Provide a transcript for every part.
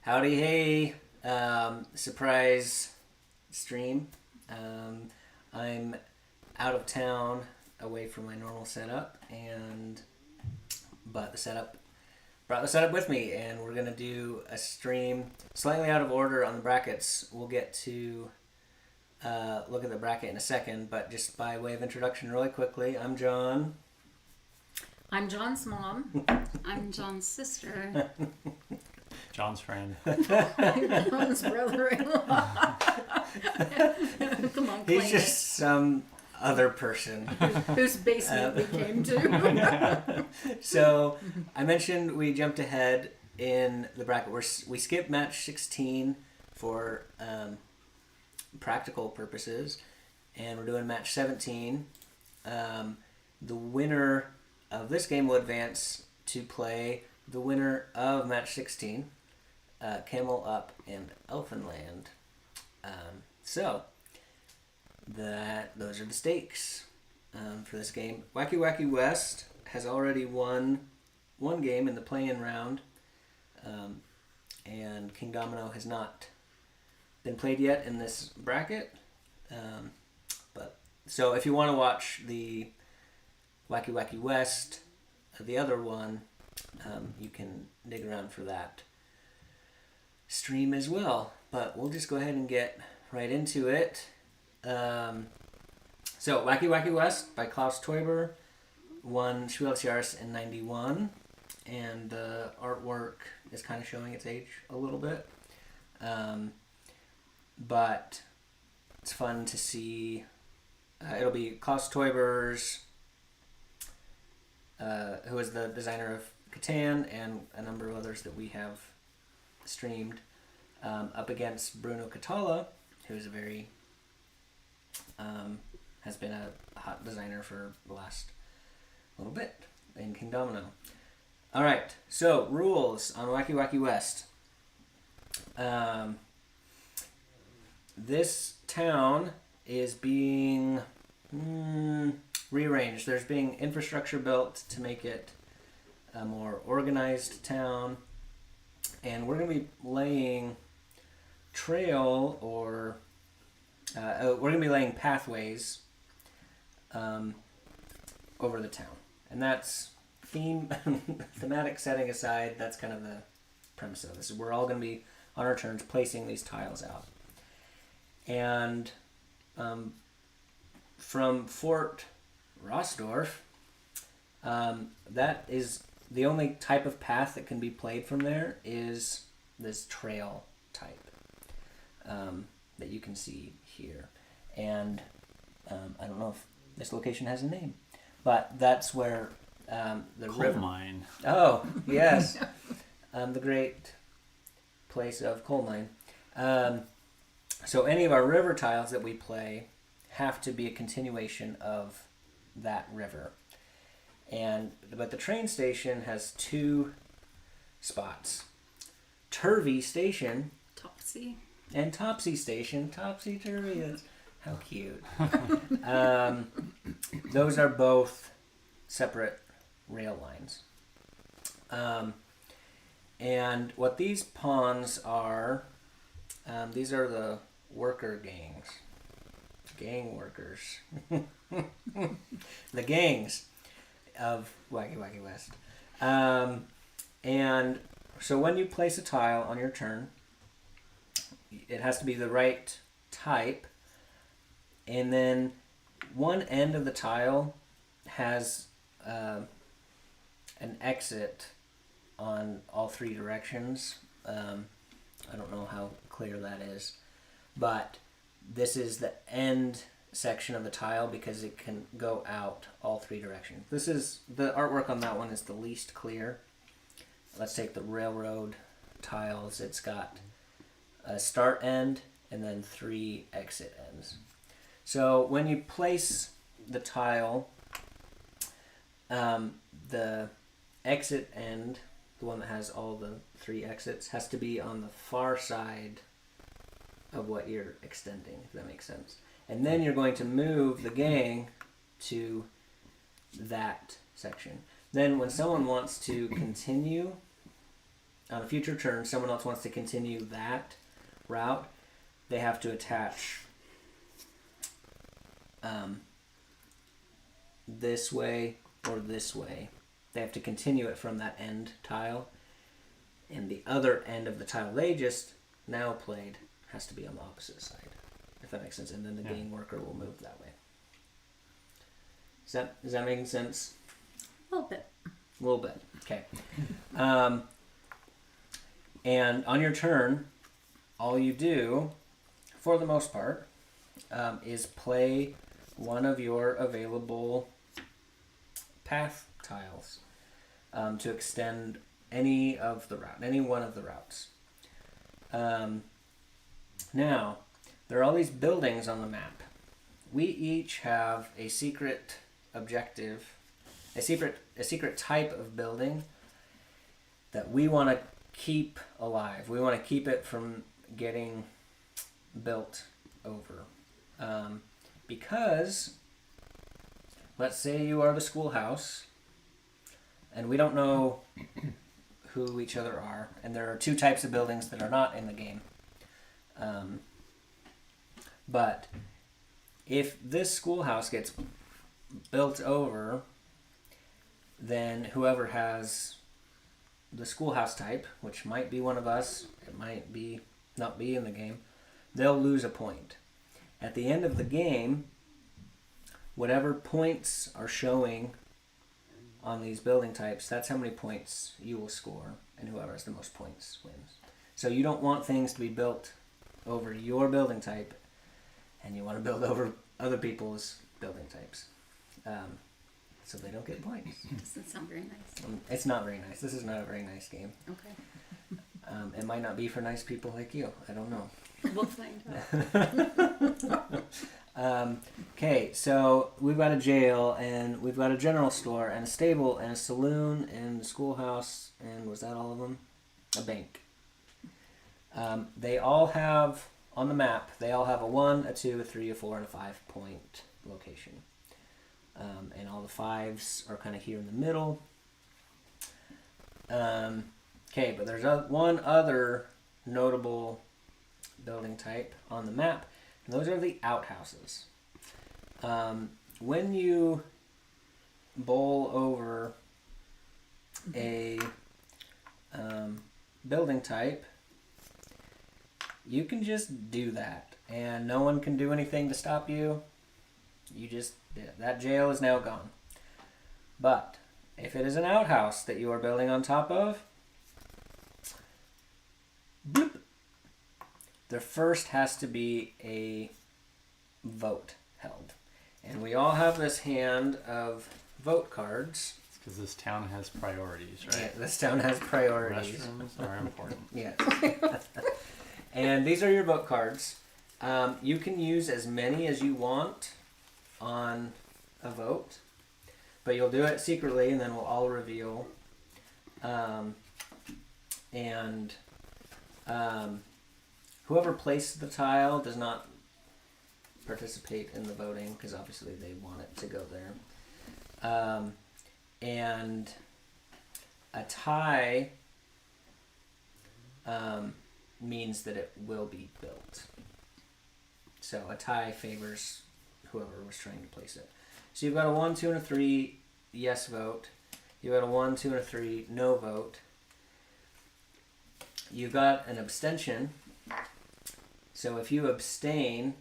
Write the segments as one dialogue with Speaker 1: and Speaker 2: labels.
Speaker 1: Howdy, hey. Surprise stream. I'm out of town, away from my normal setup, but brought the setup with me, and we're gonna do a stream slightly out of order on the brackets. We'll get to look at the bracket in a second, but just by way of introduction, really quickly, I'm John.
Speaker 2: I'm John's mom.
Speaker 3: I'm John's sister.
Speaker 4: John's friend.
Speaker 2: I'm John's brother-in-law. Come on,
Speaker 1: He's just some other person.
Speaker 2: Whose basement we came to.
Speaker 1: So, I mentioned we jumped ahead in the bracket. We skipped match 16 for practical purposes, and we're doing match 17. The winner of this game will advance to play the winner of match 16, Camel Up and Elfinland. So those are the stakes for this game. Wacky Wacky West has already won one game in the play-in round, and Kingdomino has not been played yet in this bracket. So if you want to watch the Wacky Wacky West, the other one, you can dig around for that stream as well. But we'll just go ahead and get right into it. So Wacky Wacky West by Klaus Teuber won Spieljahres in 91, and the artwork is kind of showing its age a little bit. But it's fun to see. It'll be Klaus Teuber's, who is the designer of Catan and a number of others that we have streamed, up against Bruno Catala, who's a very has been a hot designer for the last little bit in Kingdomino. All right, so rules on Wacky Wacky West. This town is being rearranged. There's being infrastructure built to make it a more organized town, and we're going to be laying trail or we're going to be laying pathways over the town, and that's thematic setting aside. That's kind of the premise of this. We're all going to be on our turns placing these tiles out, and from Fort Rossdorf, that is the only type of path that can be played from there is this trail type that you can see here. And I don't know if this location has a name, but that's where the
Speaker 4: Coal
Speaker 1: river
Speaker 4: mine.
Speaker 1: Oh, yes. The great place of coal mine. So any of our river tiles that we play have to be a continuation of that river. But the train station has two spots. Turvey Station
Speaker 3: Topsy.
Speaker 1: and Topsy Station. Topsy Turvey, that's how cute. Those are both separate rail lines. And what these pawns are, these are the worker gangs. Gang workers. The gangs of Wacky Wacky West. And so when you place a tile on your turn, it has to be the right type, and then one end of the tile has an exit on all three directions. I don't know how clear that is, but this is the end section of the tile because it can go out all three directions. This is the artwork on that one is the least clear. Let's take the railroad tiles. It's got a start end and then three exit ends. So when you place the tile, the exit end, the one that has all the three exits, has to be on the far side of what you're extending, if that makes sense. And then you're going to move the gang to that section. Then when someone wants to continue on a future turn, someone else wants to continue that route, they have to attach this way or this way. They have to continue it from that end tile, and the other end of the tile they just now played has to be on the opposite side, if that makes sense. And then the game worker will move that way. Is that making sense?
Speaker 2: A little bit.
Speaker 1: A little bit. Okay. And on your turn, all you do, for the most part, is play one of your available path tiles to extend any one of the routes. Now, there are all these buildings on the map. We each have a secret objective, a secret type of building that we want to keep alive. We want to keep it from getting built over. Because, let's say you are the schoolhouse, and we don't know who each other are, and there are two types of buildings that are not in the game. But if this schoolhouse gets built over, then whoever has the schoolhouse type, which might be one of us, it might be not be in the game, they'll lose a point. At the end of the game, whatever points are showing on these building types, that's how many points you will score, and whoever has the most points wins. So you don't want things to be built over your building type, and you want to build over other people's building types. So they don't get points.
Speaker 3: Doesn't sound very nice.
Speaker 1: It's not very nice. This is not a very nice game.
Speaker 3: Okay.
Speaker 1: It might not be for nice people like you. I don't know.
Speaker 3: We'll find out.
Speaker 1: Okay, so we've got a jail, and we've got a general store, and a stable, and a saloon, and a schoolhouse, and was that all of them? A bank. They all have, on the map, they all have a 1, a 2, a 3, a 4, and a 5 point location. And all the 5s are kind of here in the middle. Okay, but there's one other notable building type on the map, and those are the outhouses. When you bowl over a building type, you can just do that, and no one can do anything to stop you. You just did it. That jail is now gone. But if it is an outhouse that you are building on top of, bloop, there first has to be a vote held. And we all have this hand of vote cards.
Speaker 4: It's because this town has priorities, right?
Speaker 1: Yeah, this town has priorities.
Speaker 4: Restrooms are important.
Speaker 1: Yes. And these are your vote cards. You can use as many as you want on a vote, but you'll do it secretly, and then we'll all reveal. Whoever placed the tile does not participate in the voting, because obviously they want it to go there. And a tie means that it will be built. So a tie favors whoever was trying to place it. So you've got a 1, 2, and a 3 yes vote. You've got a 1, 2, and a 3 no vote. You've got an abstention. So if you abstain,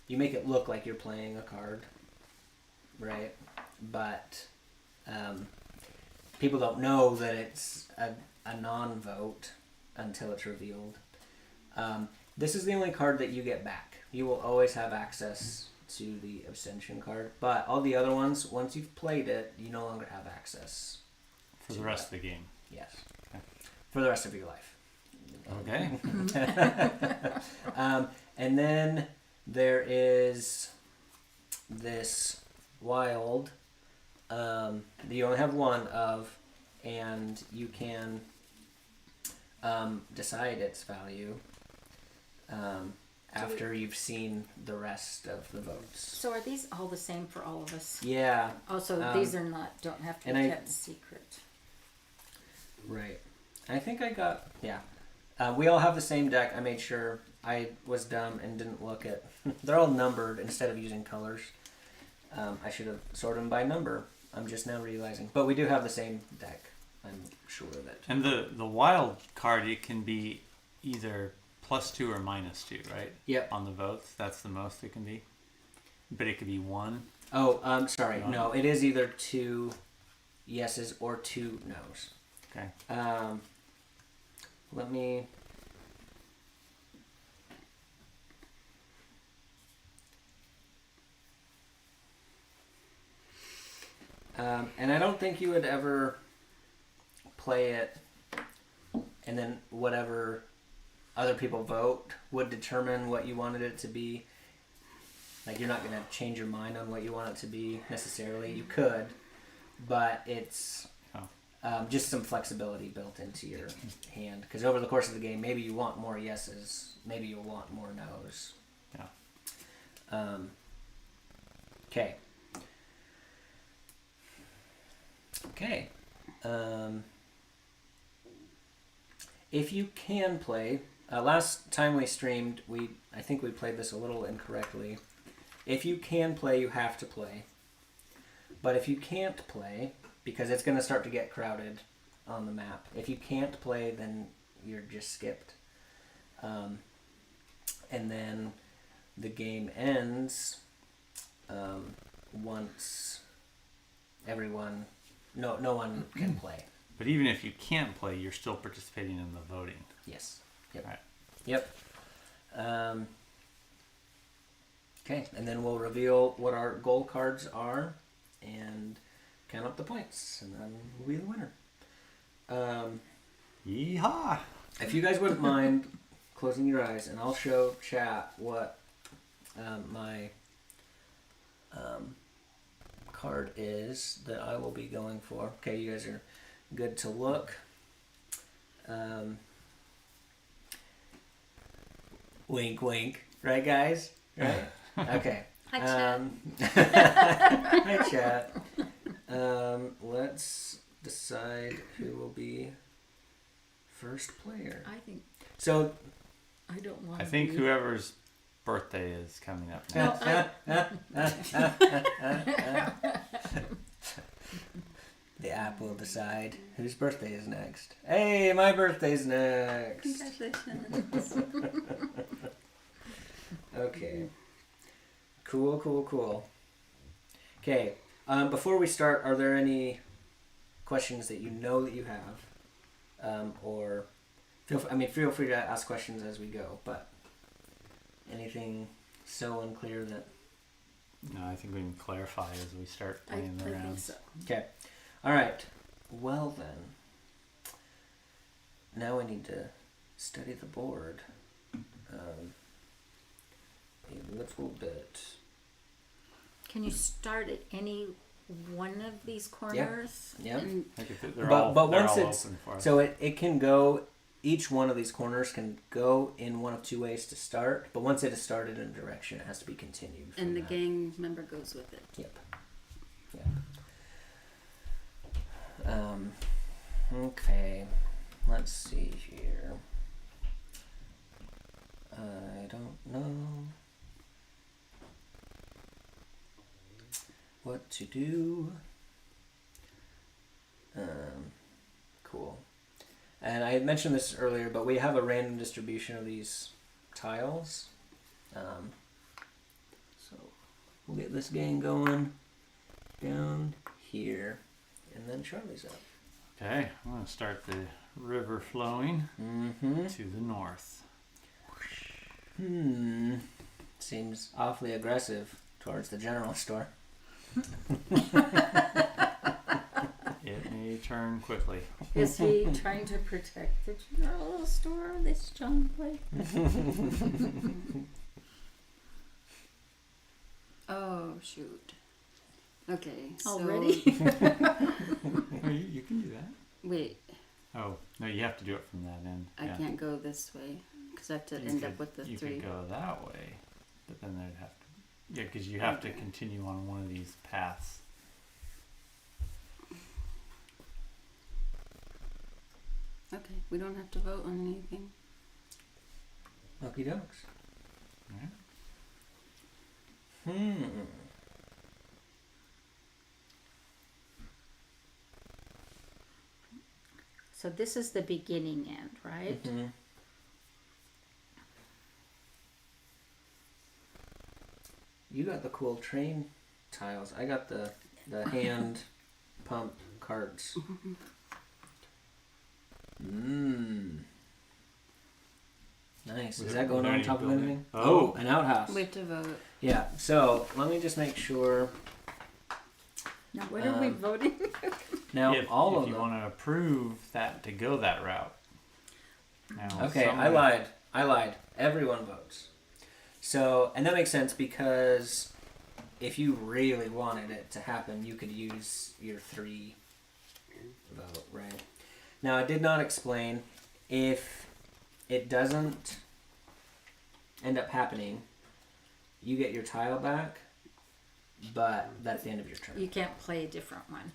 Speaker 1: you make it look like you're playing a card, right? But people don't know that it's a non-vote until it's revealed. This is the only card that you get back. You will always have access to the abstention card, but all the other ones, once you've played it, you no longer have access.
Speaker 4: For the rest of the game.
Speaker 1: Yes.
Speaker 4: Okay.
Speaker 1: For the rest of your life.
Speaker 4: Okay.
Speaker 1: And then there is this wild that you only have one of, and you can decide its value after you've seen the rest of the votes.
Speaker 2: So are these all the same for all of us?
Speaker 1: Yeah.
Speaker 2: Also, these are not, don't have to be
Speaker 1: and
Speaker 2: kept secret.
Speaker 1: Right. I think I got, yeah. We all have the same deck. I made sure. I was dumb and didn't look at. They're all numbered instead of using colors. I should have sorted them by number. I'm just now realizing. But we do have the same deck. I'm sure of it.
Speaker 4: And the wild card, it can be either +2 or -2, right?
Speaker 1: Yep.
Speaker 4: On the votes, that's the most it can be. But it could be 1.
Speaker 1: Oh, I'm sorry. No, it is either 2 yeses or 2 nos.
Speaker 4: Okay.
Speaker 1: Let me. And I don't think you would ever play it, and then whatever other people vote would determine what you wanted it to be. Like, you're not going to change your mind on what you want it to be necessarily. You could, but it's just some flexibility built into your hand. Because over the course of the game, maybe you want more yeses, maybe you'll want more nos.
Speaker 4: Yeah.
Speaker 1: Okay. Okay. If you can play, last time we streamed, I think we played this a little incorrectly. If you can play, you have to play. But if you can't play, because it's going to start to get crowded on the map, if you can't play, then you're just skipped. And then the game ends once everyone... No one can play.
Speaker 4: But even if you can't play, you're still participating in the voting.
Speaker 1: Yes. Yep.
Speaker 4: Right.
Speaker 1: Yep. Okay, and then we'll reveal what our goal cards are and count up the points, and then we'll be the winner.
Speaker 4: Yeehaw!
Speaker 1: If you guys wouldn't mind closing your eyes, and I'll show chat what my card is that I will be going for. Okay, you guys are good to look. Wink, wink. Right, guys? Right? Okay.
Speaker 3: Hi, Chad.
Speaker 1: Hi, chat. Let's decide who will be first player.
Speaker 3: I think
Speaker 1: So,
Speaker 3: I don't want.
Speaker 4: I think whoever's birthday is coming up
Speaker 3: No,
Speaker 4: next.
Speaker 1: the app will decide whose birthday is next. Hey, my birthday's next.
Speaker 3: Congratulations.
Speaker 1: Okay. Cool. Okay. Before we start, are there any questions that you know that you have, or feel free to ask questions as we go. But anything so unclear that?
Speaker 4: No, I think we can clarify as we start
Speaker 3: I
Speaker 4: playing the
Speaker 3: think
Speaker 4: rounds.
Speaker 3: so.
Speaker 1: Okay. All right. Well then. Now I need to study the board a little bit.
Speaker 2: Can you start at any one of these corners?
Speaker 1: Yeah.
Speaker 2: And
Speaker 4: Like if they're
Speaker 1: But
Speaker 4: all
Speaker 1: once it's
Speaker 4: open for us.
Speaker 1: so it can go. Each one of these corners can go in one of two ways to start. But once it is started in a direction, it has to be continued. from
Speaker 3: And the
Speaker 1: that.
Speaker 3: gang member goes with it.
Speaker 1: Yep. Okay. Let's see here. I don't know what to do. Cool. And I had mentioned this earlier, but we have a random distribution of these tiles. So we'll get this gang going down here, and then Charlie's up.
Speaker 4: Okay, I'm going to start the river flowing
Speaker 1: Mm-hmm.
Speaker 4: to the north.
Speaker 1: Seems awfully aggressive towards the general store.
Speaker 4: It may turn quickly.
Speaker 2: is he trying to protect the general store? This John Blake.
Speaker 3: Oh shoot. Okay. So,
Speaker 2: Already?
Speaker 4: Oh, you can do that.
Speaker 3: Wait,
Speaker 4: Oh, no, you have to do it from that end.
Speaker 3: I
Speaker 4: Yeah.
Speaker 3: can't go this way because I have to
Speaker 4: You
Speaker 3: end
Speaker 4: could-
Speaker 3: up with the
Speaker 4: you
Speaker 3: 3.
Speaker 4: could go that way, but then they'd have to... Yeah, because you have to
Speaker 3: Okay.
Speaker 4: continue on one of these paths.
Speaker 3: Okay, we don't have to vote on anything.
Speaker 1: Okie dokes.
Speaker 4: Alright.
Speaker 2: So this is the beginning end, right?
Speaker 1: Mm-hmm. You got the cool train tiles. I got the hand pump carts. Nice. Is that going on top of anything? Oh, an outhouse.
Speaker 3: We have to vote.
Speaker 1: Yeah. So let me just make sure.
Speaker 2: Now, what are we voting?
Speaker 1: Now
Speaker 4: if
Speaker 1: all of
Speaker 4: you
Speaker 1: them.
Speaker 4: want to approve that to go that route. Now,
Speaker 1: Okay, I lied. Everyone votes. So, and that makes sense because if you really wanted it to happen, you could use your 3 vote, right? Now, I did not explain if it doesn't end up happening, you get your tile back, but that's the end of your turn.
Speaker 2: You can't play a different one.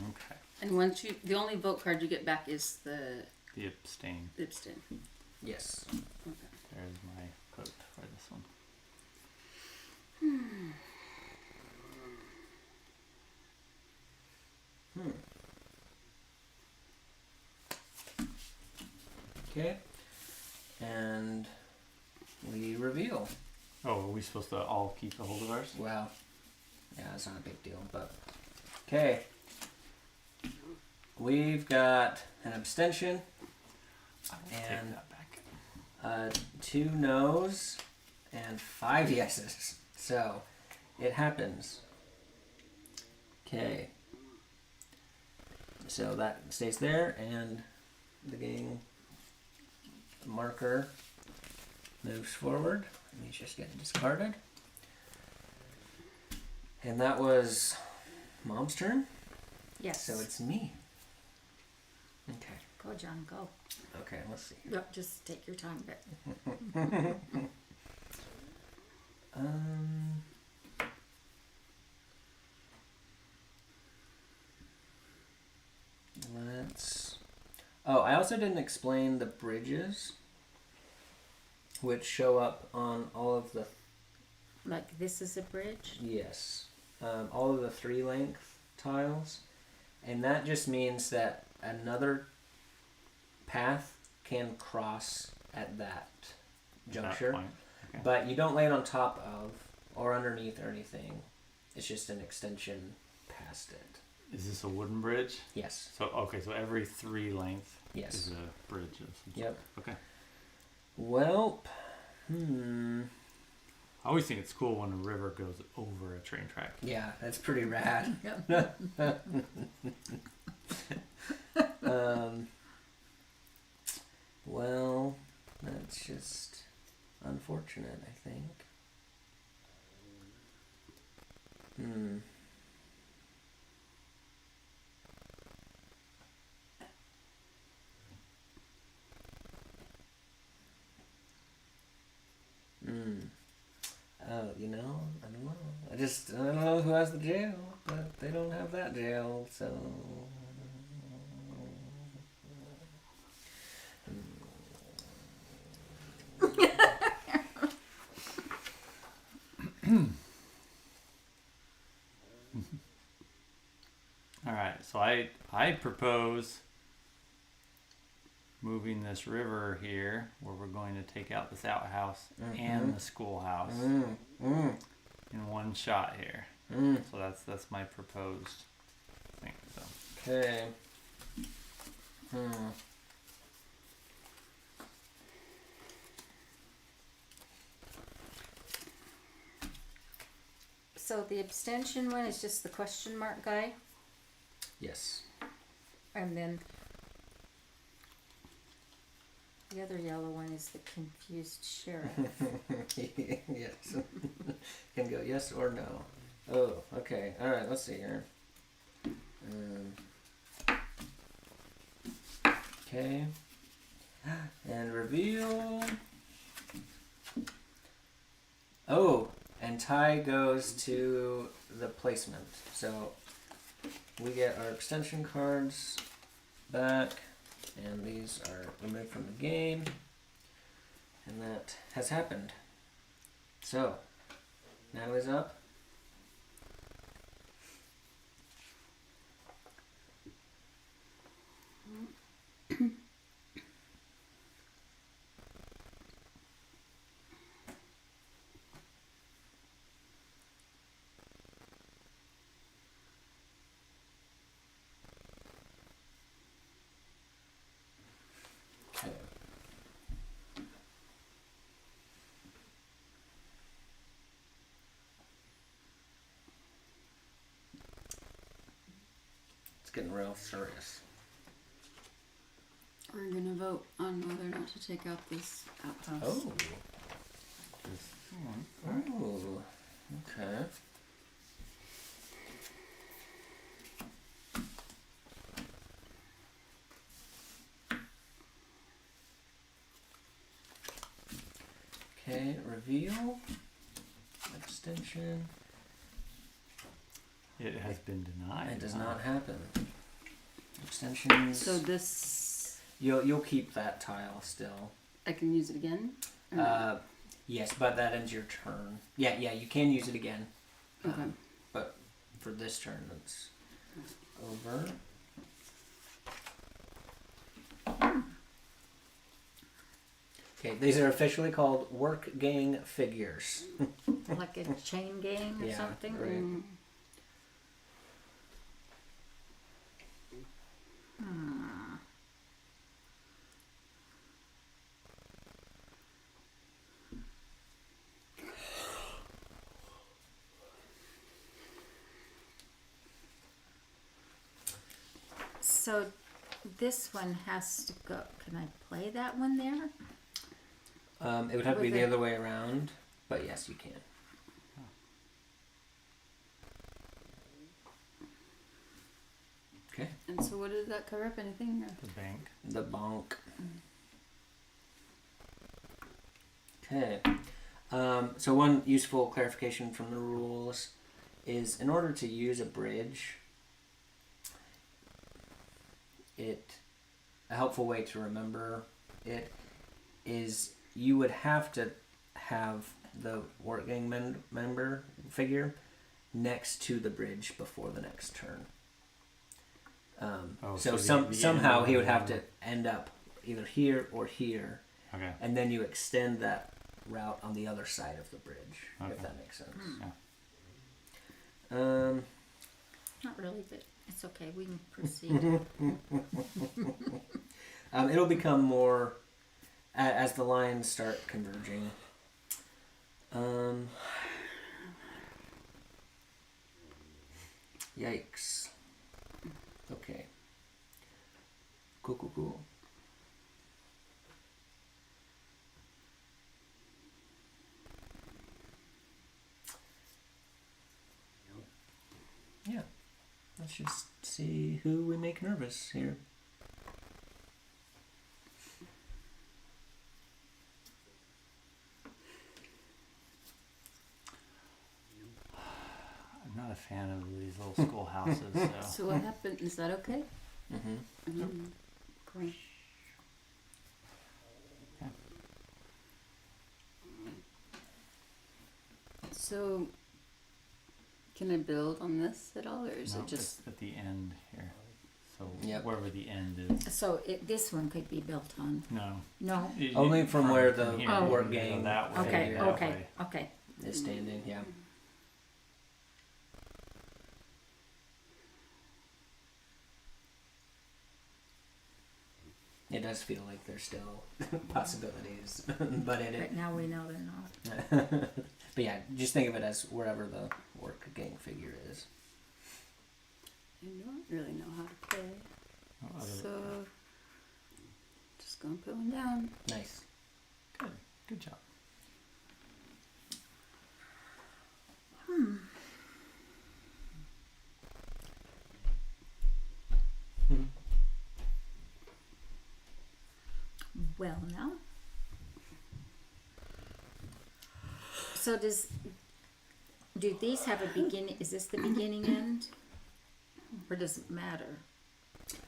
Speaker 4: Okay.
Speaker 3: And once you, the only vote card you get back is the
Speaker 4: The abstain.
Speaker 3: abstain.
Speaker 1: Yes.
Speaker 4: There's my vote for this one.
Speaker 1: Okay. And we reveal.
Speaker 4: Oh, are we supposed to all keep a hold of ours?
Speaker 1: Well, yeah, it's not a big deal, but okay. We've got an abstention,
Speaker 4: I will take
Speaker 1: And-
Speaker 4: that back.
Speaker 1: 2 no's, and 5 yeses. So it happens. Okay. So that stays there, and the gang marker moves forward. And he's just getting discarded. And that was Mom's turn.
Speaker 2: Yes.
Speaker 1: So it's me. Okay.
Speaker 2: Go, John, go.
Speaker 1: Okay, let's see.
Speaker 2: Yep, just take your time, but
Speaker 1: Um. Let's. Oh, I also didn't explain the bridges, which show up on all of the.
Speaker 2: like this is a bridge.
Speaker 1: Yes. All of the 3-length tiles. And that just means that another path can cross at that juncture.
Speaker 4: That point. Okay.
Speaker 1: But you don't lay it on top of or underneath or anything. It's just an extension past it.
Speaker 4: Is this a wooden bridge?
Speaker 1: Yes.
Speaker 4: So okay, so every 3 length
Speaker 1: Yes.
Speaker 4: is a bridge of some sort.
Speaker 1: Yep.
Speaker 4: Okay.
Speaker 1: Well,
Speaker 4: I always think it's cool when a river goes over a train track.
Speaker 1: yeah, that's pretty rad. Well, that's just unfortunate, I think. Oh, I don't know. I don't know who has the jail, but they don't have that jail, so.
Speaker 4: All right, so I propose moving this river here, where we're going to take out this outhouse and the schoolhouse in one shot here. So that's my proposed thing. So
Speaker 1: Okay.
Speaker 2: So the abstention one is just the question mark guy,
Speaker 1: Yes.
Speaker 2: and then the other yellow one is the confused sheriff.
Speaker 1: Yes. Can go yes or no. Oh, okay. All right. Let's see here. Okay. And reveal. Oh, and tie goes to the placement. So we get our extension cards back, and these are removed from the game, and that has happened. So, Natalie's up. Okay. It's getting real serious.
Speaker 3: We're gonna vote on whether or not to take out this outhouse.
Speaker 1: Oh.
Speaker 4: Just,
Speaker 1: Oh. Okay. Okay, reveal. Extension.
Speaker 4: it has been denied.
Speaker 1: It does not happen. Extensions.
Speaker 3: So this,
Speaker 1: You'll keep that tile still.
Speaker 3: I can use it again? Or no?
Speaker 1: Yes, but that ends your turn. Yeah, you can use it again.
Speaker 3: Okay.
Speaker 1: But for this turn, it's over. Okay, these are officially called work gang figures.
Speaker 2: Like a chain gang or
Speaker 1: Yeah,
Speaker 2: something?
Speaker 1: right.
Speaker 3: Mm.
Speaker 2: So this one has to go. Can I play that one there?
Speaker 1: It would have to be
Speaker 2: With
Speaker 1: the
Speaker 2: it-
Speaker 1: other way around, but yes, you can. Okay.
Speaker 3: And so what did that cover up? Anything? Or?
Speaker 4: The bank.
Speaker 1: The bonk. Okay. So one useful clarification from the rules is in order to use a bridge, a helpful way to remember it is you would have to have the work gang member figure next to the bridge before the next turn.
Speaker 4: Oh,
Speaker 1: so
Speaker 4: so the
Speaker 1: somehow
Speaker 4: end
Speaker 1: he
Speaker 4: of
Speaker 1: would have
Speaker 4: the-
Speaker 1: to end up either here or here,
Speaker 4: Okay.
Speaker 1: and then you extend that route on the other side of the bridge,
Speaker 4: Okay.
Speaker 1: if that makes sense.
Speaker 4: Yeah.
Speaker 2: Not really, but it's okay. We can proceed.
Speaker 1: It'll become more as the lines start converging. Yikes. Okay. Cool. Yeah. Let's just see who we make nervous here.
Speaker 4: I'm not a fan of these little schoolhouses, so.
Speaker 3: So what happened? Is that okay?
Speaker 1: Mm-hmm.
Speaker 3: Cool. So, can I build on this at all, or is
Speaker 4: No,
Speaker 3: it just?
Speaker 4: it's at the end here. So
Speaker 1: Yep.
Speaker 4: wherever the end is.
Speaker 2: So this one could be built on.
Speaker 4: No.
Speaker 2: No.
Speaker 1: Only from where the
Speaker 4: here,
Speaker 2: work
Speaker 4: you go
Speaker 1: gang-
Speaker 4: that way,
Speaker 2: Okay.
Speaker 4: that
Speaker 2: Okay.
Speaker 4: way.
Speaker 2: Okay.
Speaker 1: Is standing, yeah. It does feel like there's still possibilities, but
Speaker 2: But now we know they're not.
Speaker 1: but yeah, just think of it as wherever the work gang figure is.
Speaker 3: I don't really know how to play,
Speaker 4: Oh, other-
Speaker 3: so just gonna put one down.
Speaker 1: Nice.
Speaker 4: Good job.
Speaker 2: Well, now. So do these have a beginning? Is this the beginning end? Or does it matter?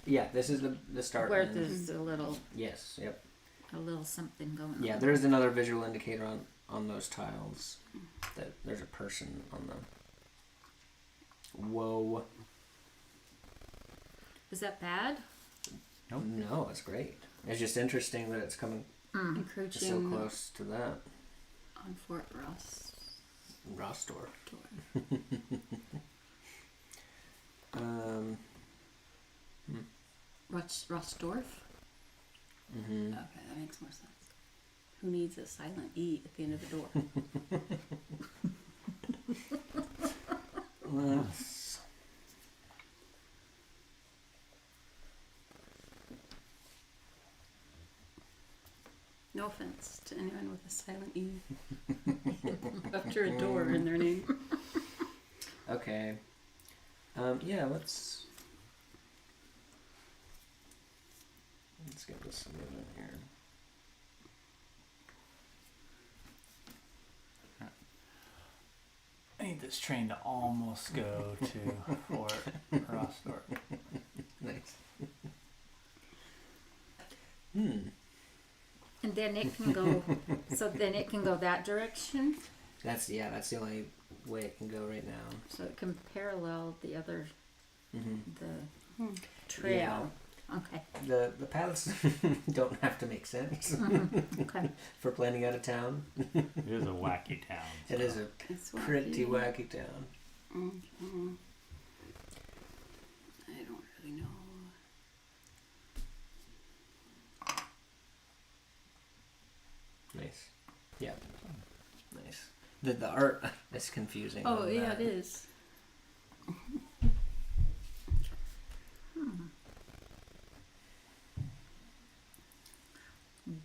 Speaker 1: Yeah, this is the start.
Speaker 2: Where
Speaker 1: end.
Speaker 2: there's a little
Speaker 1: Yes. Yep.
Speaker 2: something going on.
Speaker 1: Yeah, there is another visual indicator on those tiles that there's a person on them. Whoa.
Speaker 2: Is that bad?
Speaker 4: Nope.
Speaker 1: No, it's great. It's just interesting that it's coming so
Speaker 3: Encroaching
Speaker 1: close to that.
Speaker 3: on Fort Ross.
Speaker 1: Rostor.
Speaker 3: Door. Rossdorf?
Speaker 1: Mm-hmm.
Speaker 3: Okay, that makes more sense. Who needs a silent E at the end of the door?
Speaker 1: Let's...
Speaker 3: No offense to anyone with a silent E after a door in their name.
Speaker 1: Okay. Yeah, let's get this moving here.
Speaker 4: I need this train to almost go to Fort Rossdorf.
Speaker 1: Nice.
Speaker 2: And then it can go. So then it can go that direction.
Speaker 1: That's the only way it can go right now.
Speaker 2: So it can parallel the other
Speaker 1: Mm-hmm.
Speaker 2: the trail. Okay.
Speaker 1: The paths don't have to make sense
Speaker 2: Okay.
Speaker 1: for planning out of town.
Speaker 4: It is a wacky town.
Speaker 1: It is a
Speaker 3: It's
Speaker 1: pretty wacky town.
Speaker 3: Mm-hmm. I don't really know.
Speaker 1: Nice. Yeah. Nice. The art is confusing.
Speaker 3: Oh,
Speaker 1: on
Speaker 3: yeah,
Speaker 1: that.
Speaker 3: it is.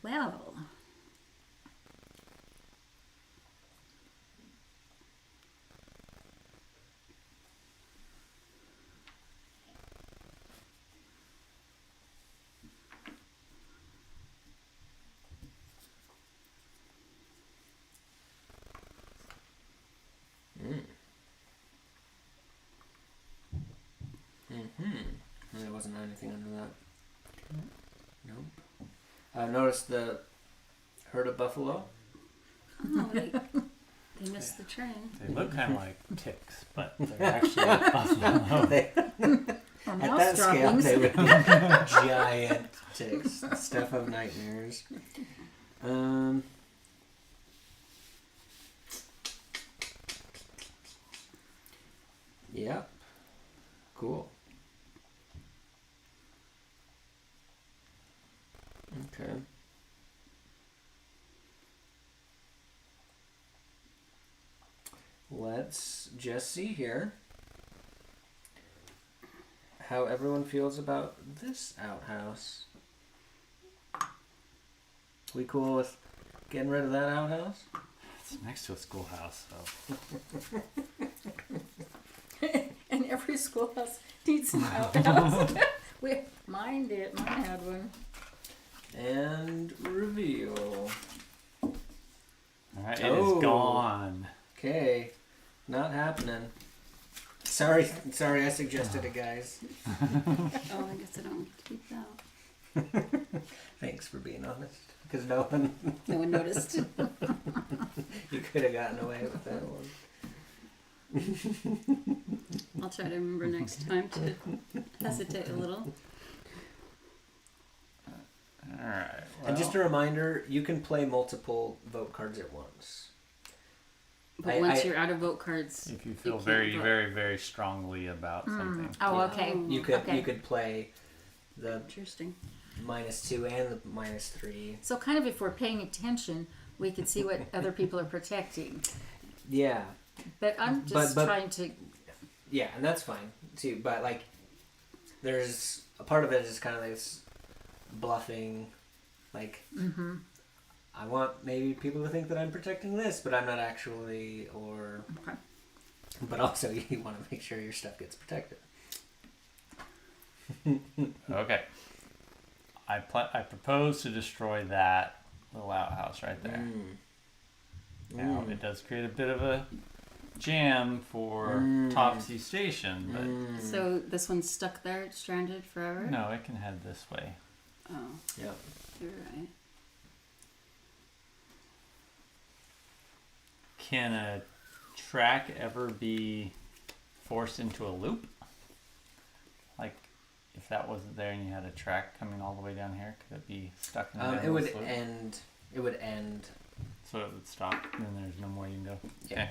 Speaker 2: Well.
Speaker 1: There wasn't anything under that. Nope. I've noticed the herd of buffalo.
Speaker 3: Oh, they missed the train.
Speaker 4: They look kind of like ticks, but they're actually buffalo.
Speaker 2: Or
Speaker 1: At
Speaker 2: mouse
Speaker 1: that scale,
Speaker 2: droppings.
Speaker 1: they would be giant ticks. Stuff of nightmares. Yep. Cool. Okay. Let's just see here how everyone feels about this outhouse. We cool with getting rid of that outhouse?
Speaker 4: It's next to a schoolhouse, so
Speaker 2: And every schoolhouse needs an outhouse. Mine did. Mine had one.
Speaker 1: And reveal.
Speaker 4: alright, it
Speaker 1: Oh.
Speaker 4: is gone.
Speaker 1: Okay, not happening. Sorry, I suggested it, guys.
Speaker 3: Oh, I guess I don't get to keep that.
Speaker 1: Thanks for being honest, because no one
Speaker 3: noticed.
Speaker 1: you could have gotten away with that one.
Speaker 3: I'll try to remember next time to hesitate a little.
Speaker 4: Alright.
Speaker 1: And just a reminder, you can play multiple vote cards at once.
Speaker 3: But once you're out of vote cards,
Speaker 4: if you feel
Speaker 3: can't
Speaker 4: very,
Speaker 3: vote.
Speaker 4: very, very strongly about something.
Speaker 2: Oh,
Speaker 1: Yeah.
Speaker 2: okay.
Speaker 1: You could
Speaker 2: Okay.
Speaker 1: you could play the
Speaker 3: Interesting.
Speaker 1: -2 and the -3.
Speaker 2: So kind of if we're paying attention, we could see what other people are protecting.
Speaker 1: Yeah,
Speaker 2: But I'm just
Speaker 1: But-
Speaker 2: trying to.
Speaker 1: yeah, and that's fine too. But like, there's a part of it is kind of this bluffing, like. I want maybe people to think that I'm protecting this, but I'm not actually, or...
Speaker 2: Okay.
Speaker 1: But also, you want to make sure your stuff gets protected.
Speaker 4: Okay. I propose to destroy that little outhouse right there. Now, it does create a bit of a jam for Topsy Station, but
Speaker 3: So this one's stuck there, it's stranded forever?
Speaker 4: no, it can head this way.
Speaker 3: Oh,
Speaker 1: Yep.
Speaker 3: you're right.
Speaker 4: Can a track ever be forced into a loop? Like, if that wasn't there and you had a track coming all the way down here, could it be stuck in a
Speaker 1: It would
Speaker 4: loop?
Speaker 1: end. It would end.
Speaker 4: So it would stop, and then there's no more you can go.
Speaker 1: Yeah.
Speaker 4: Okay.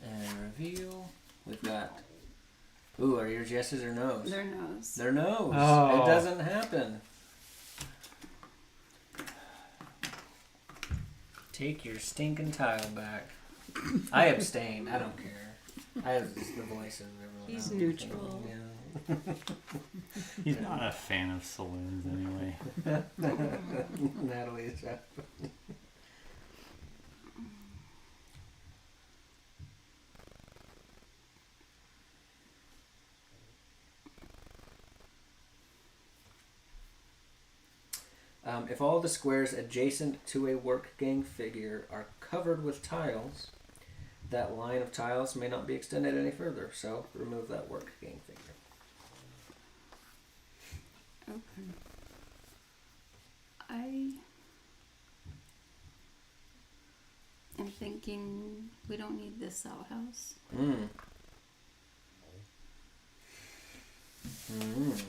Speaker 1: And reveal. We've got. Ooh, are yours yeses or nos?
Speaker 3: Their nose.
Speaker 1: Their nose.
Speaker 4: Oh.
Speaker 1: It doesn't happen. Take your stinking tile back. I abstain. I don't care. I have the voice of everyone
Speaker 3: He's
Speaker 1: else.
Speaker 3: neutral.
Speaker 1: Yeah.
Speaker 4: He's not a fan of saloons anyway.
Speaker 1: Natalie's. If all the squares adjacent to a work gang figure are covered with tiles, that line of tiles may not be extended any further, so remove that work gang figure.
Speaker 3: Okay. I am thinking we don't need this outhouse.
Speaker 1: Mm. Mm.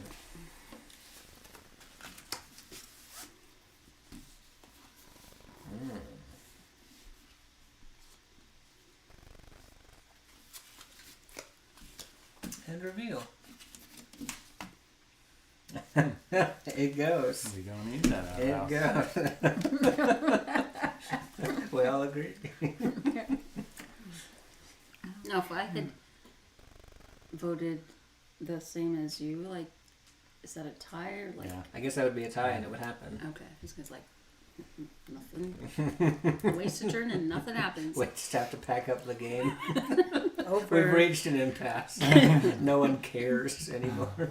Speaker 1: And reveal. It goes.
Speaker 4: We don't need that
Speaker 1: It
Speaker 4: outhouse.
Speaker 1: goes. We all agree.
Speaker 3: Now, if I had voted the same as you, like, is that a tie or like?
Speaker 4: Yeah.
Speaker 1: I guess that would be a tie and it would happen.
Speaker 3: Okay, this guy's like, nothing. Waste a turn and nothing happens.
Speaker 1: We just have to pack up the game.
Speaker 3: Over.
Speaker 1: We've reached an impasse. No one cares anymore.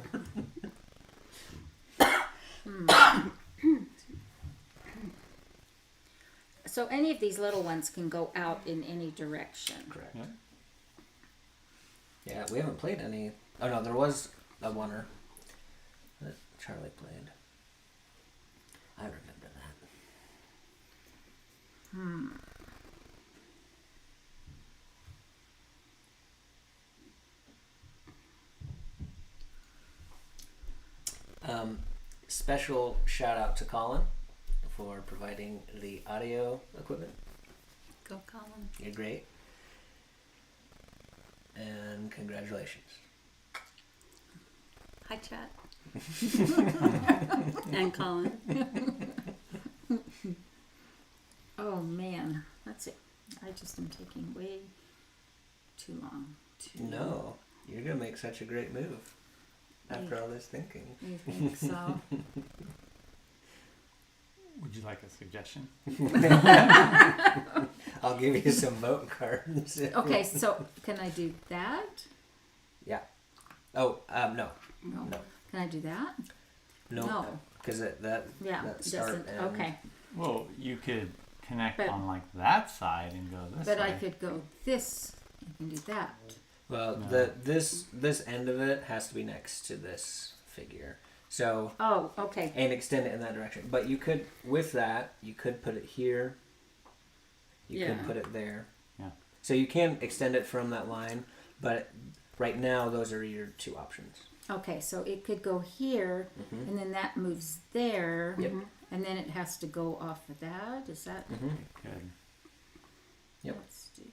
Speaker 2: So any of these little ones can go out in any direction.
Speaker 1: Correct.
Speaker 4: Yeah.
Speaker 1: Yeah, we haven't played any. Oh no, there was a oneer that Charlie played. I remember that. Special shout out to Colin for providing the audio equipment.
Speaker 3: Go, Colin.
Speaker 1: You're great. And congratulations.
Speaker 3: Hi, chat. And Colin.
Speaker 2: Oh man, that's it. I just am taking way too long.
Speaker 1: No, you're going to make such a great move after all this thinking.
Speaker 2: You think so?
Speaker 4: Would you like a suggestion?
Speaker 1: I'll give you some vote cards.
Speaker 2: Okay, so can I do that?
Speaker 1: Yeah. Oh, no.
Speaker 2: No.
Speaker 1: No.
Speaker 2: Can I do that?
Speaker 1: No. Because that
Speaker 2: Yeah,
Speaker 1: that
Speaker 2: it
Speaker 1: start
Speaker 2: doesn't.
Speaker 1: and
Speaker 2: Okay,
Speaker 4: Well, you could connect
Speaker 2: But-
Speaker 4: on like that side and go this
Speaker 2: but
Speaker 4: way.
Speaker 2: I could go this. I can do that.
Speaker 1: Well,
Speaker 4: No.
Speaker 1: this end of it has to be next to this figure. So
Speaker 2: Oh, okay.
Speaker 1: and extend it in that direction. But you could with that, you could put it here. You
Speaker 3: Yeah.
Speaker 1: could put it there.
Speaker 4: Yeah.
Speaker 1: So you can extend it from that line, but right now those are your two options.
Speaker 2: Okay, so it could go here,
Speaker 1: Mhm.
Speaker 2: and then that moves there,
Speaker 1: Yep.
Speaker 2: and then it has to go off of that. Is that?
Speaker 1: Mm-hmm.
Speaker 4: Good.
Speaker 1: Yep.
Speaker 2: Let's do that.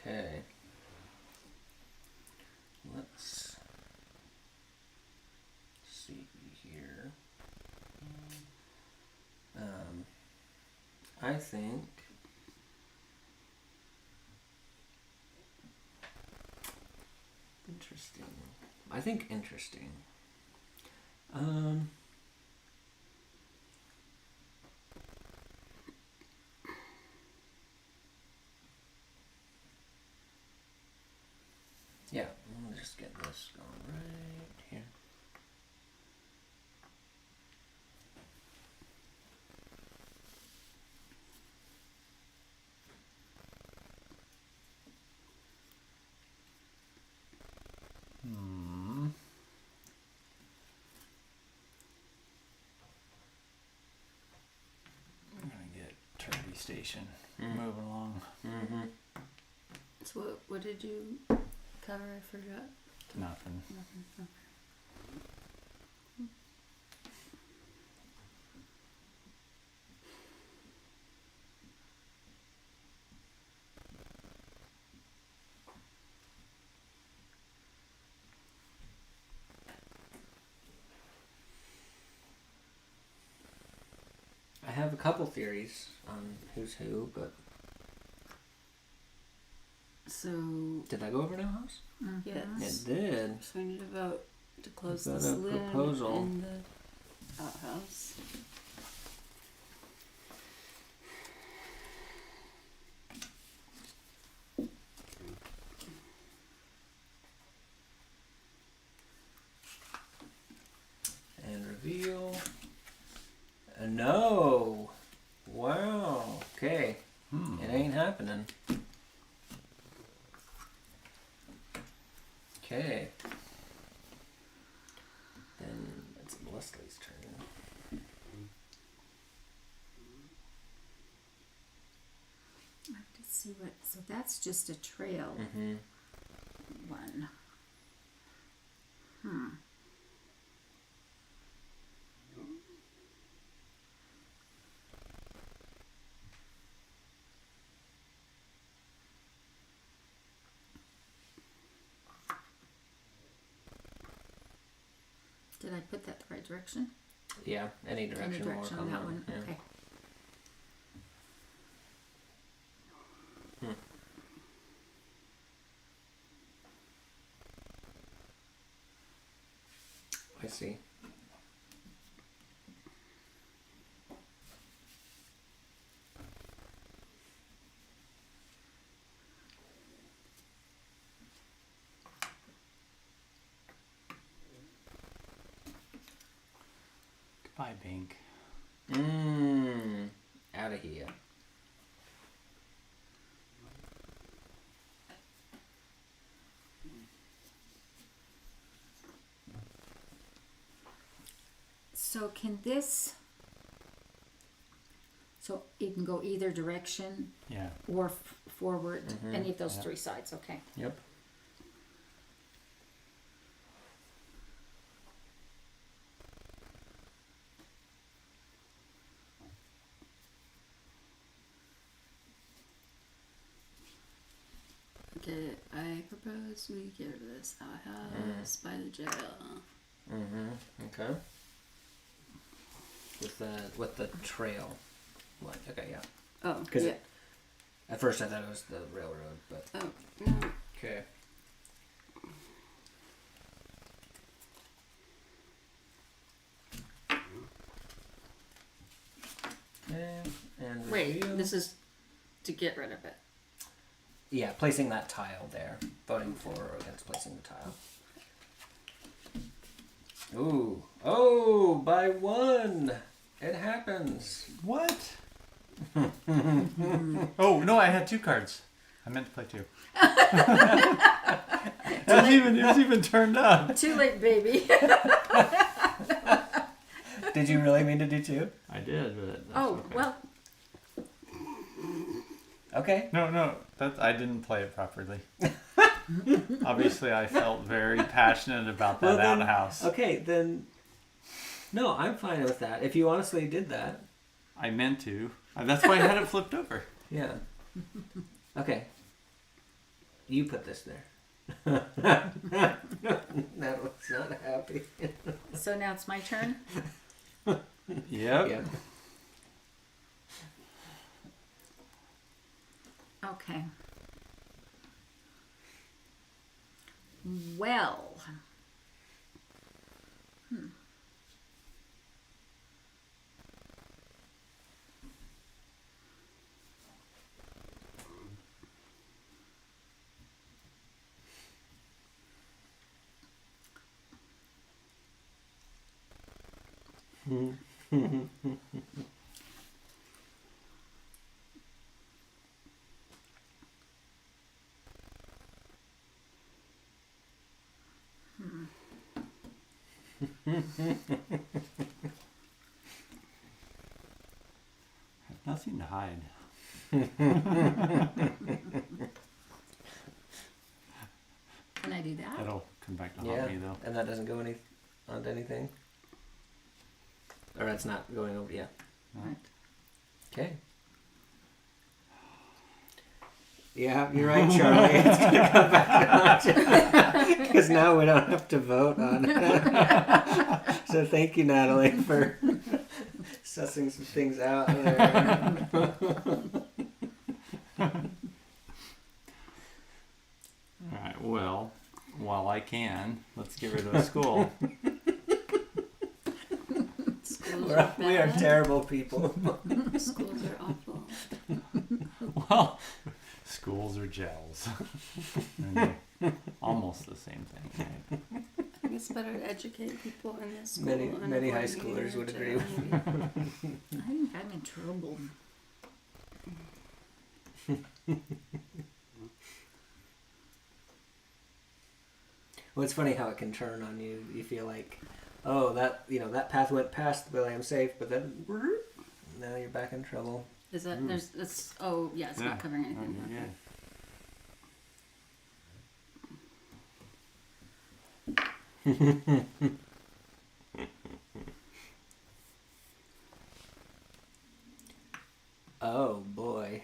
Speaker 1: Okay. Let's see here. I think interesting. I think interesting. this going right here.
Speaker 4: I'm gonna get Turkey Station moving along.
Speaker 1: Mm-hmm.
Speaker 3: So what did you cover? I forgot.
Speaker 4: Nothing.
Speaker 3: Nothing. Okay.
Speaker 1: I have a couple theories on who's who, but
Speaker 3: So
Speaker 1: did I go over now, House?
Speaker 3: yes.
Speaker 1: It did.
Speaker 3: So we need to vote to close
Speaker 1: We've
Speaker 3: the
Speaker 1: got a
Speaker 3: saloon
Speaker 1: proposal.
Speaker 3: and the outhouse.
Speaker 1: And reveal. No. Wow. Okay. It ain't happening. Okay. Then it's Leslie's turn.
Speaker 2: I have to see what. So that's just a trail
Speaker 1: Mm-hmm.
Speaker 2: one. Did I put that the right direction?
Speaker 1: Yeah, any direction.
Speaker 2: Any direction
Speaker 1: will
Speaker 2: on
Speaker 1: work
Speaker 2: that one?
Speaker 1: Yeah.
Speaker 2: Okay.
Speaker 1: I see.
Speaker 4: Goodbye, Bink.
Speaker 1: Out of here.
Speaker 2: So can this? So it can go either direction
Speaker 4: Yeah.
Speaker 2: or forward. Any of those
Speaker 4: Yeah.
Speaker 2: three sides. Okay.
Speaker 1: Yep.
Speaker 3: Okay, I propose we get rid of this outhouse by the jail.
Speaker 1: Okay. With the trail. What? Okay, yeah.
Speaker 3: Oh,
Speaker 1: 'Cause
Speaker 3: yeah.
Speaker 1: At first I thought it was the railroad, but
Speaker 3: Oh, no.
Speaker 1: okay. And
Speaker 3: Wait,
Speaker 1: reveal.
Speaker 3: this is to get rid of it.
Speaker 1: Yeah, placing that tile there. Voting for or against placing the tile. Ooh. Oh, by one. It happens.
Speaker 4: What? Oh no, I had two cards. I meant to play two. It was even turned up.
Speaker 2: Too late, baby.
Speaker 1: Did you really mean to do two?
Speaker 4: I did, but that's
Speaker 2: Oh
Speaker 4: okay.
Speaker 2: well.
Speaker 1: Okay.
Speaker 4: No, I didn't play it properly. Obviously, I felt very passionate about that
Speaker 1: Well, then-
Speaker 4: outhouse.
Speaker 1: Okay, then. No, I'm fine with that. If you honestly did that.
Speaker 4: I meant to. That's why I had it flipped over.
Speaker 1: Yeah. Okay. You put this there. That was not happy.
Speaker 2: So now it's my turn.
Speaker 4: Yep.
Speaker 1: Yeah.
Speaker 2: Okay. Well.
Speaker 4: Nothing to hide.
Speaker 2: Can I do that?
Speaker 4: That'll come back to
Speaker 1: Yeah,
Speaker 4: haunt me though.
Speaker 1: and that doesn't go onto anything? Or that's not going over, yeah.
Speaker 2: Right.
Speaker 1: Okay. Yeah, you're right, Charlie. It's going to come back to haunt you. Because now we don't have to vote on it. So thank you, Natalie, for sussing some things out there.
Speaker 4: Alright, well, while I can, let's get rid of a school.
Speaker 3: Schools are
Speaker 1: We are
Speaker 3: bad.
Speaker 1: terrible people.
Speaker 3: Schools are awful.
Speaker 4: Well, schools are gels. And they're almost the same thing, right?
Speaker 3: I think it's better to educate people in this school.
Speaker 1: Many
Speaker 3: and
Speaker 1: high
Speaker 3: avoid
Speaker 1: schoolers
Speaker 3: being
Speaker 1: would
Speaker 3: in
Speaker 1: agree
Speaker 3: jail.
Speaker 2: I think I'm in trouble.
Speaker 1: Well, it's funny how it can turn on you. You feel like, oh, that path went past the way I'm safe, but then now you're back in trouble.
Speaker 3: Is that there's it's oh yeah, it's not covering anything.
Speaker 4: Oh,
Speaker 3: Okay.
Speaker 1: Oh boy.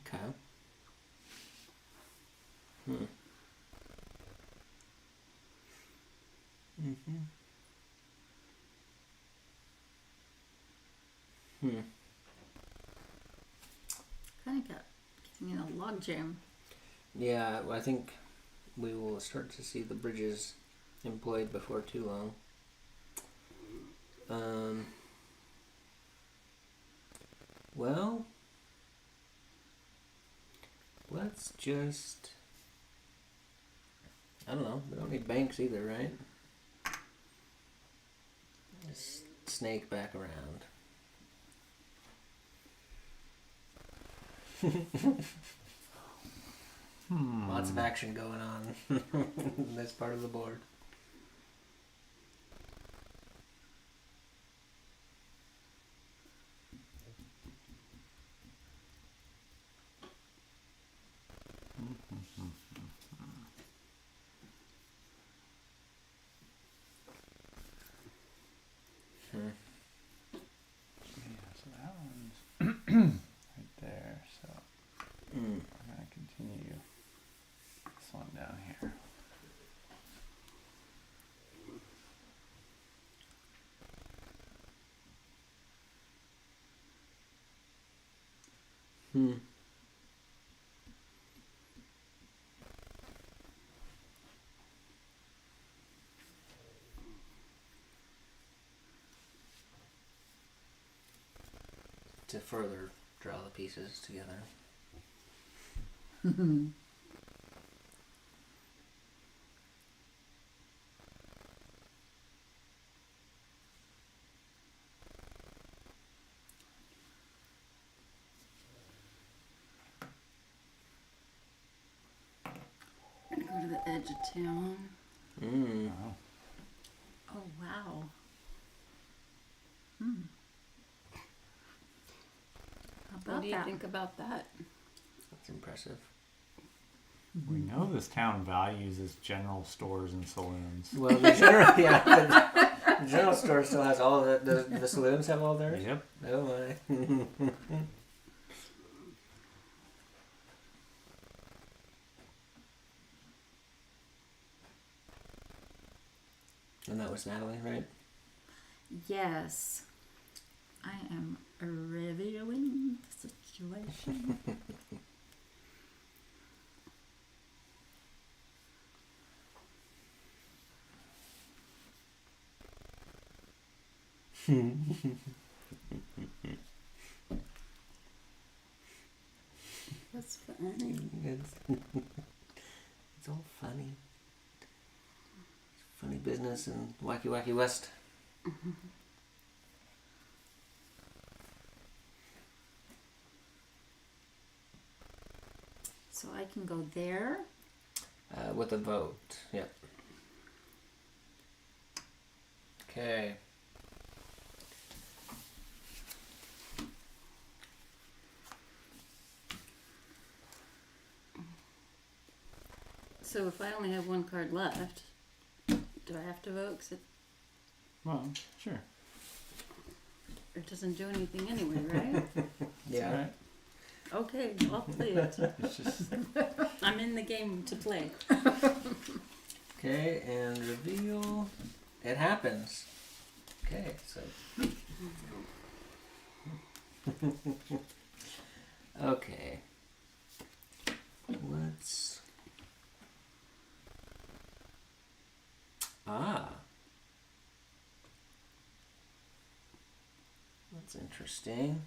Speaker 1: Okay.
Speaker 2: Kind of got getting in a log jam.
Speaker 1: Yeah, I think we will start to see the bridges employed before too long. Well, let's just... I don't know. We don't need banks either, right? Just snake back around. Lots of action going on in this part of the board.
Speaker 4: Yeah, so that one's right there. So I'm gonna continue this one down here.
Speaker 1: To further draw the pieces together.
Speaker 3: I'm gonna go to the edge of town.
Speaker 4: Oh.
Speaker 2: Oh, wow. How
Speaker 3: What
Speaker 2: about
Speaker 3: do you
Speaker 2: that?
Speaker 3: think about that?
Speaker 1: That's impressive.
Speaker 4: We know this town values its general stores and saloons.
Speaker 1: Well, the general store still has all the saloons have all theirs?
Speaker 4: Yep.
Speaker 1: Oh my. And that was Natalie, right?
Speaker 2: Yes. I am reviewing the situation.
Speaker 3: That's funny.
Speaker 1: It's all funny. funny business in Wacky Wacky West.
Speaker 2: So I can go there.
Speaker 1: With a vote. Yep. Okay.
Speaker 3: So if I only have one card left, do I have to vote? 'Cause
Speaker 4: Well, sure.
Speaker 3: it doesn't do anything anyway, right?
Speaker 1: Yeah.
Speaker 4: All right.
Speaker 3: Okay, I'll play it.
Speaker 4: It's just
Speaker 3: I'm in the game to play.
Speaker 1: Okay, and reveal. It happens. Okay, so. Okay. Let's. That's interesting.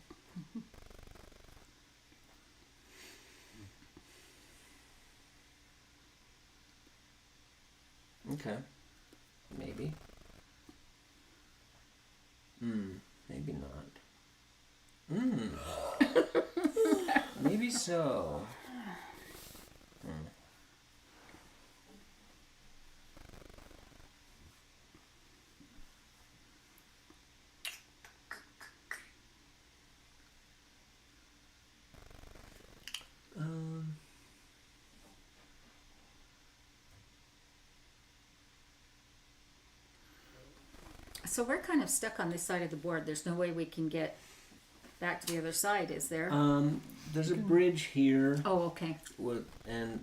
Speaker 1: Okay. Maybe. Maybe not. Maybe so.
Speaker 2: So we're kind of stuck on this side of the board. There's no way we can get back to the other side, is there?
Speaker 1: There's a bridge here,
Speaker 2: Oh, okay.
Speaker 1: and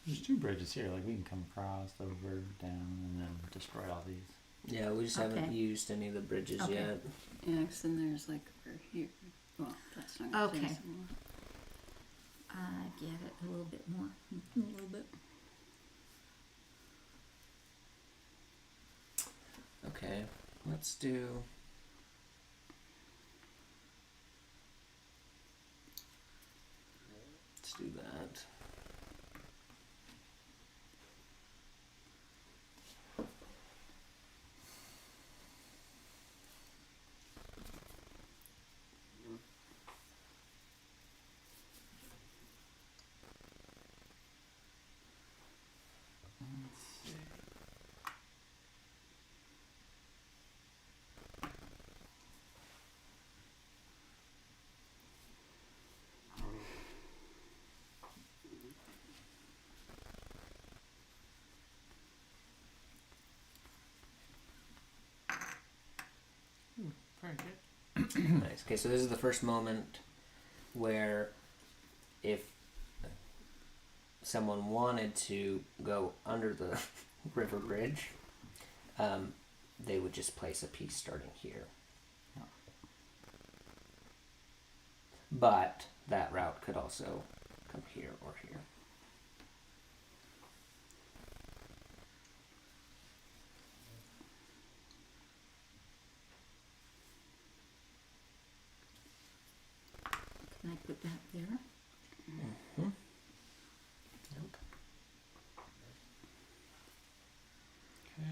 Speaker 4: there's two bridges here. Like we can come across, over, down, and then destroy all these.
Speaker 1: yeah, we just haven't
Speaker 2: Okay.
Speaker 1: used any of the bridges
Speaker 2: Okay.
Speaker 1: yet.
Speaker 3: Yeah, 'cause then there's like over here. Well, that's not gonna
Speaker 2: Okay.
Speaker 3: place anymore.
Speaker 2: I get it a little bit more. A little bit.
Speaker 1: Okay, let's do. Let's do that.
Speaker 4: Very good.
Speaker 1: Nice. Okay, so this is the first moment where if someone wanted to go under the river bridge, they would just place a piece starting here.
Speaker 4: Yeah.
Speaker 1: But that route could also come here or here.
Speaker 2: Can I put that there?
Speaker 1: Mm-hmm. Nope.
Speaker 4: Okay.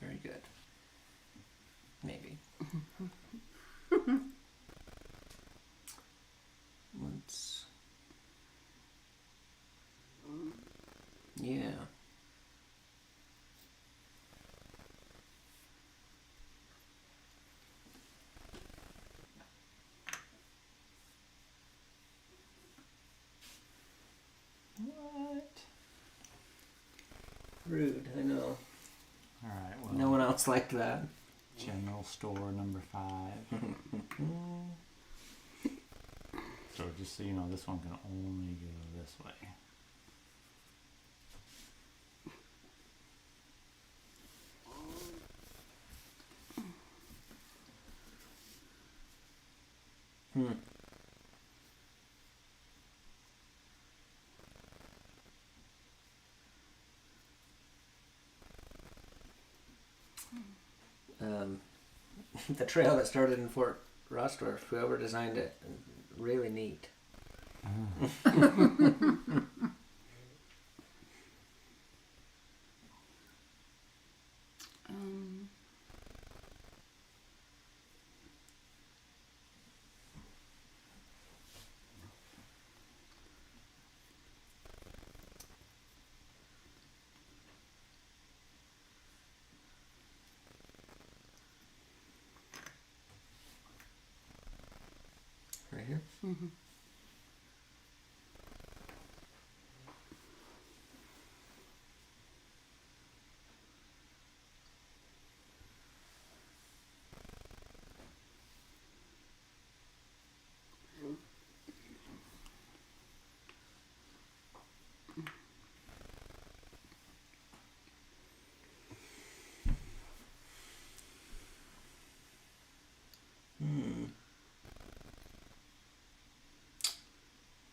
Speaker 1: Very good. Maybe. Let's. Yeah.
Speaker 4: What?
Speaker 1: Rude, I know.
Speaker 4: All right. Well,
Speaker 1: No one else liked that.
Speaker 4: General store number 5. So just so you know, this one can only go this way.
Speaker 1: The trail that started in Fort Rossdorf, whoever designed it, really neat.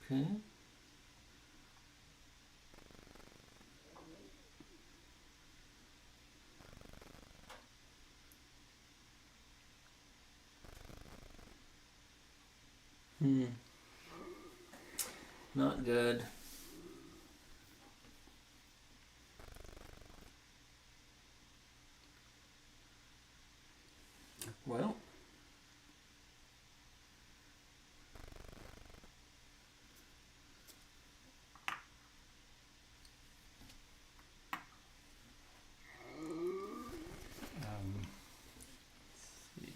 Speaker 1: Okay. Not good. Well.
Speaker 4: Let's see.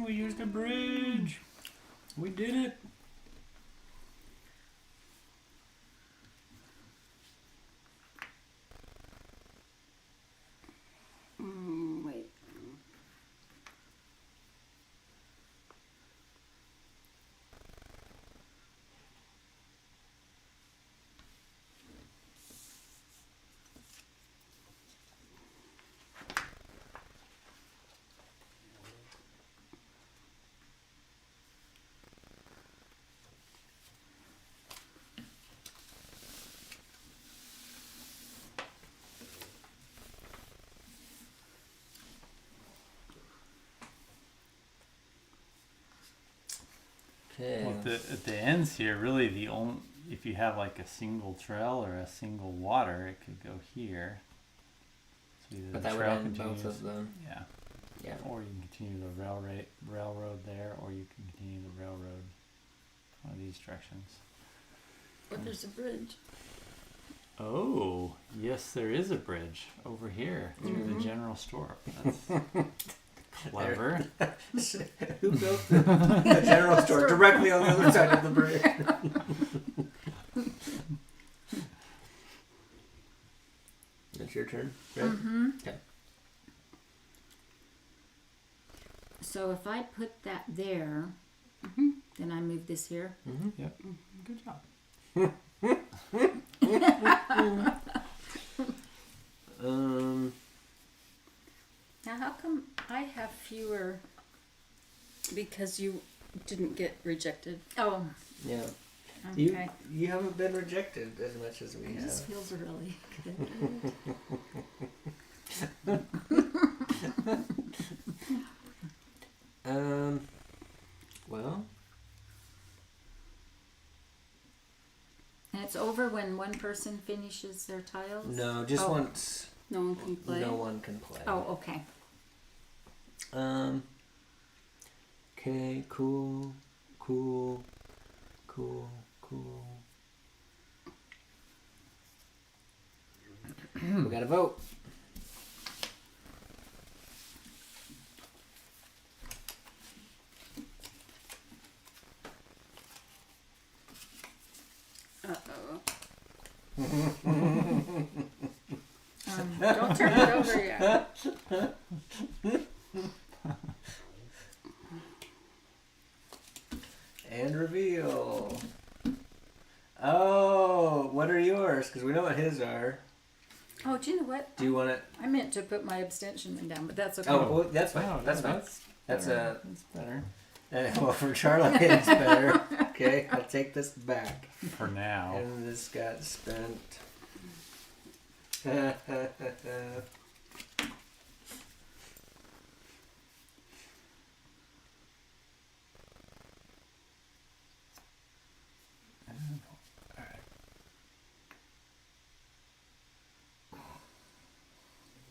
Speaker 4: We used a bridge. We did it.
Speaker 3: Wait.
Speaker 1: Okay.
Speaker 4: Well, at the ends here, really the only, if you have like a single trail or a single water, it could go here. So either
Speaker 1: But
Speaker 4: the
Speaker 1: that would
Speaker 4: trail
Speaker 1: end
Speaker 4: continues,
Speaker 1: both of them.
Speaker 4: yeah,
Speaker 1: Yeah.
Speaker 4: or you can continue the railroad there, or you can continue the railroad one of these directions.
Speaker 3: But there's a bridge.
Speaker 4: Oh, yes, there is a bridge over here through the general store. That's clever.
Speaker 1: Who built the general store directly on the other side of the bridge? It's your turn, right? Okay.
Speaker 2: So if I put that there, then I move this here.
Speaker 4: Yep. Good job.
Speaker 2: Now, how come I have fewer?
Speaker 3: Because you didn't get rejected.
Speaker 2: Oh,
Speaker 1: Yeah.
Speaker 2: okay.
Speaker 1: You haven't been rejected as much as we
Speaker 2: This
Speaker 1: have.
Speaker 2: feels really good.
Speaker 1: Well,
Speaker 2: And it's over when one person finishes their tiles?
Speaker 1: no, just
Speaker 2: Oh.
Speaker 1: once.
Speaker 3: No one can play.
Speaker 1: No one can play.
Speaker 2: Oh, okay.
Speaker 1: Okay, cool. We gotta vote.
Speaker 3: Uh-oh.
Speaker 2: Don't turn it over yet.
Speaker 1: And reveal. Oh, what are yours? Because we know what his are.
Speaker 2: Oh, do you know what?
Speaker 1: Do you want it?
Speaker 2: I meant to put my abstention one down, but that's okay.
Speaker 1: Oh, well, that's fine.
Speaker 4: Oh,
Speaker 1: that's
Speaker 4: no,
Speaker 1: fine. That's
Speaker 4: better. That's better.
Speaker 1: Well, for Charlotte, it's better. Okay, I'll take this back.
Speaker 4: For now.
Speaker 1: And this got spent.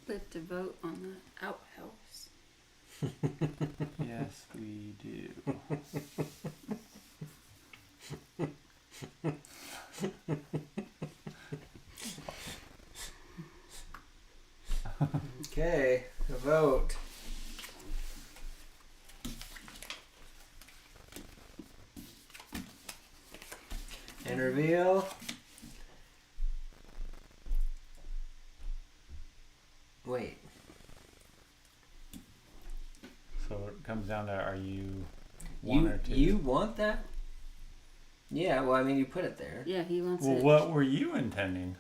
Speaker 3: Live to vote on the outhouse.
Speaker 4: Yes, we do.
Speaker 1: Okay, a vote. And reveal. Wait.
Speaker 4: So it comes down to, are you one
Speaker 1: You
Speaker 4: or two?
Speaker 1: you want that? Yeah, well, I mean, you put it there.
Speaker 3: Yeah, he wants
Speaker 4: Well,
Speaker 3: it.
Speaker 4: what were you intending?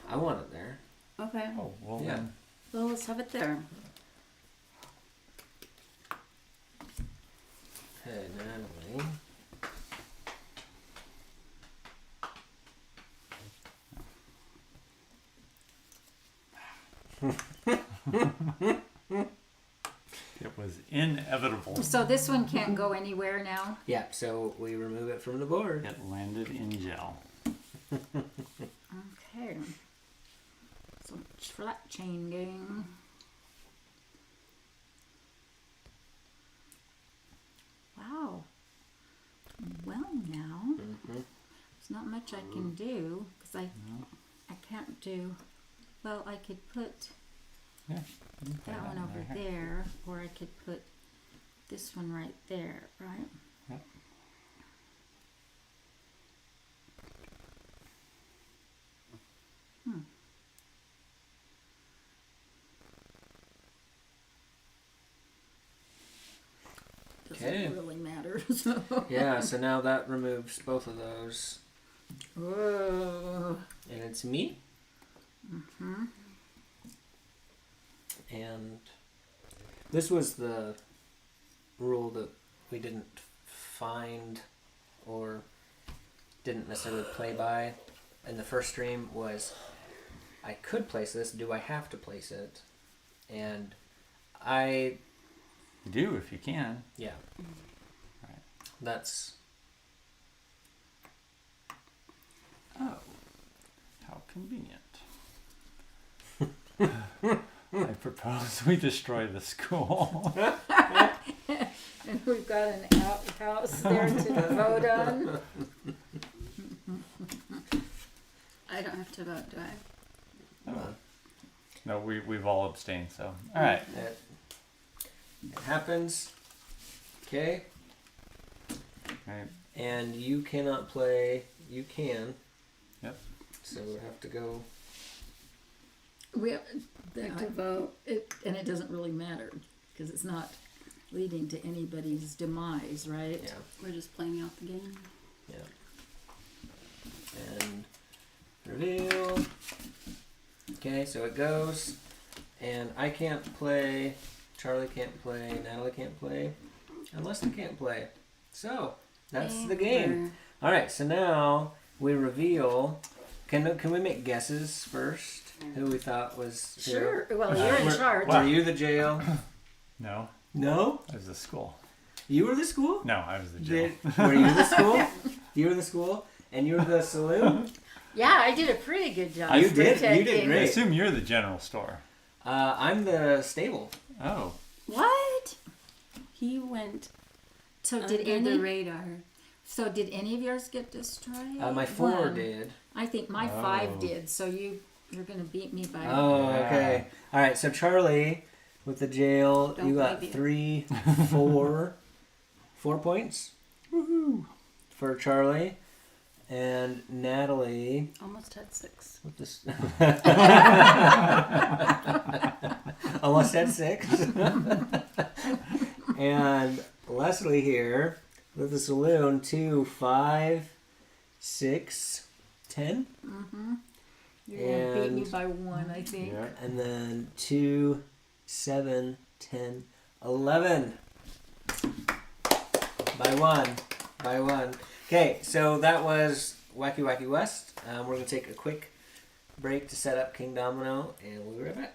Speaker 1: I want it there.
Speaker 3: Okay.
Speaker 4: Oh, well
Speaker 1: Yeah.
Speaker 4: then.
Speaker 3: Well, let's have it there.
Speaker 1: Okay, Natalie.
Speaker 4: It was inevitable.
Speaker 2: So this one can't go anywhere now.
Speaker 1: Yeah, so we remove it from the board.
Speaker 4: It landed in gel.
Speaker 2: Okay. So flat changing. Wow. Well, now
Speaker 1: Mm-hmm.
Speaker 2: there's not much I can do because I can't do. Well, I could put
Speaker 4: Yeah.
Speaker 2: that one over there, or I could put this one right there, right?
Speaker 4: Yep.
Speaker 2: Doesn't
Speaker 1: Okay.
Speaker 2: really matter. So.
Speaker 1: Yeah, so now that removes both of those.
Speaker 2: Whoa.
Speaker 1: And it's me.
Speaker 2: Mm-hmm.
Speaker 1: And this was the rule that we didn't find or didn't necessarily play by in the first stream was I could place this. Do I have to place it? And I,
Speaker 4: You do if you can.
Speaker 1: yeah.
Speaker 4: Right.
Speaker 1: That's,
Speaker 4: Oh, how convenient. I propose we destroy the school.
Speaker 2: And we've got an outhouse there to vote on.
Speaker 3: I don't have to vote, do I?
Speaker 4: No, we've all abstained, so. Alright.
Speaker 1: it happens. Okay.
Speaker 4: Right.
Speaker 1: And you cannot play, you can.
Speaker 4: Yep.
Speaker 1: So we have to go.
Speaker 2: We have
Speaker 3: To vote.
Speaker 2: and it doesn't really matter because it's not leading to anybody's demise, right?
Speaker 1: Yeah.
Speaker 3: We're just playing out the game.
Speaker 1: And reveal. Okay, so it goes. And I can't play. Charlie can't play. Natalie can't play. And Leslie can't play. So that's the game. Alright, so now we reveal. Can we make guesses first? Who we thought was who?
Speaker 2: Sure. Well, you're in charge.
Speaker 1: Were you the jail?
Speaker 4: No,
Speaker 1: No?
Speaker 4: I was the school.
Speaker 1: You were the school?
Speaker 4: No, I was the jail.
Speaker 1: Were you the school? You were the school? And you were the saloon?
Speaker 2: Yeah, I did a pretty good job.
Speaker 1: You did?
Speaker 2: protecting.
Speaker 1: You did
Speaker 4: I
Speaker 1: great.
Speaker 4: assume you're the general store.
Speaker 1: I'm the stable.
Speaker 4: Oh.
Speaker 3: What? He went
Speaker 2: So
Speaker 3: under
Speaker 2: did
Speaker 3: the
Speaker 2: any?
Speaker 3: radar.
Speaker 2: So did any of yours get destroyed?
Speaker 1: My 4
Speaker 2: One.
Speaker 1: did.
Speaker 2: I think my
Speaker 4: Oh.
Speaker 2: 5 did. So you're gonna beat me by.
Speaker 1: Oh,
Speaker 4: Yeah.
Speaker 1: okay. All right. So Charlie, with the jail,
Speaker 3: Don't
Speaker 1: you got
Speaker 3: believe
Speaker 1: 3, 4, 4 points. Woohoo! For Charlie, and Natalie
Speaker 3: Almost had 6.
Speaker 1: with this. Almost at 6. And Leslie here with the saloon 2, 5, 6, 10.
Speaker 2: Mm-hmm. You're gonna beat me
Speaker 1: And-
Speaker 2: by 1, I think.
Speaker 4: Yeah.
Speaker 1: And then 2, 7, 10, 11. By 1. By 1. Okay, so that was Wacky Wacky West. We're going to take a quick break to set up Kingdomino, and we'll be right back.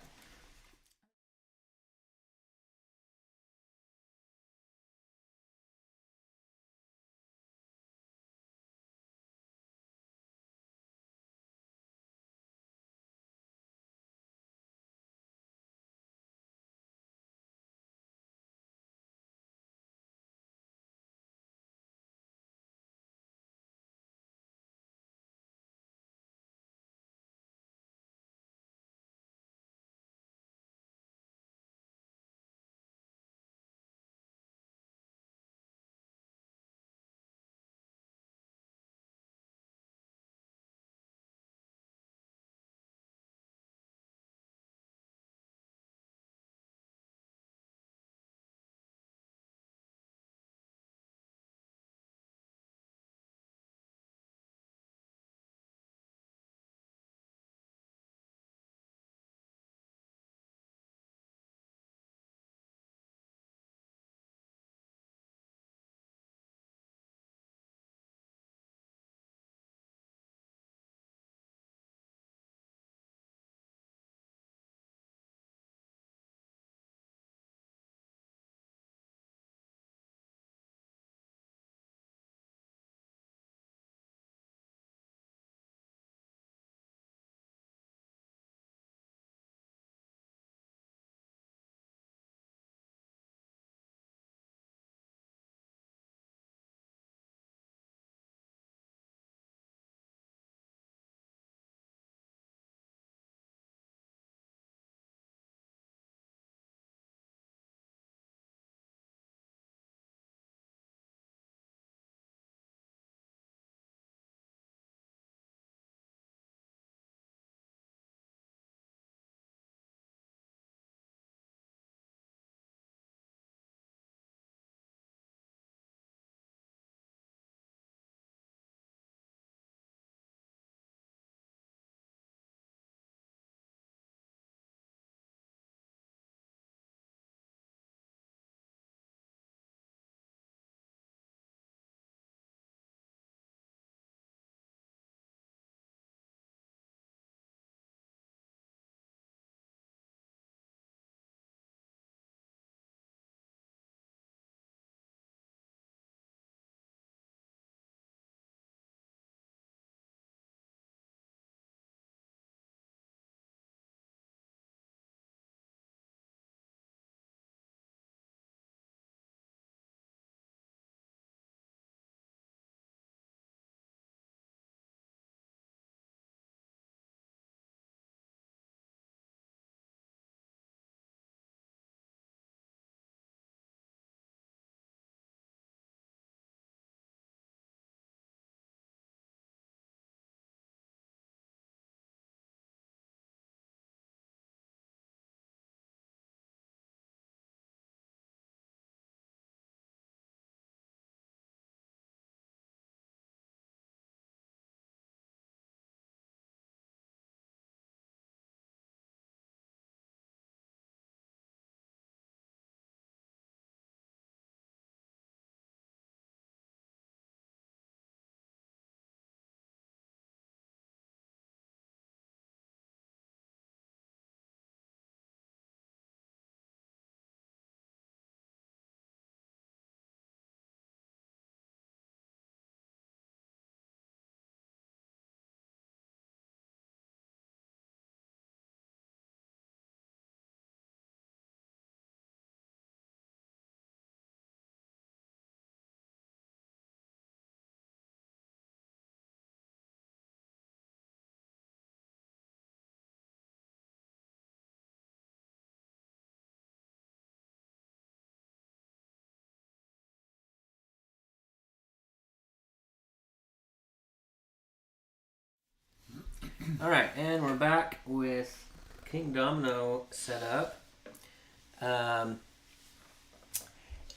Speaker 1: All right, and we're back with Kingdomino set up.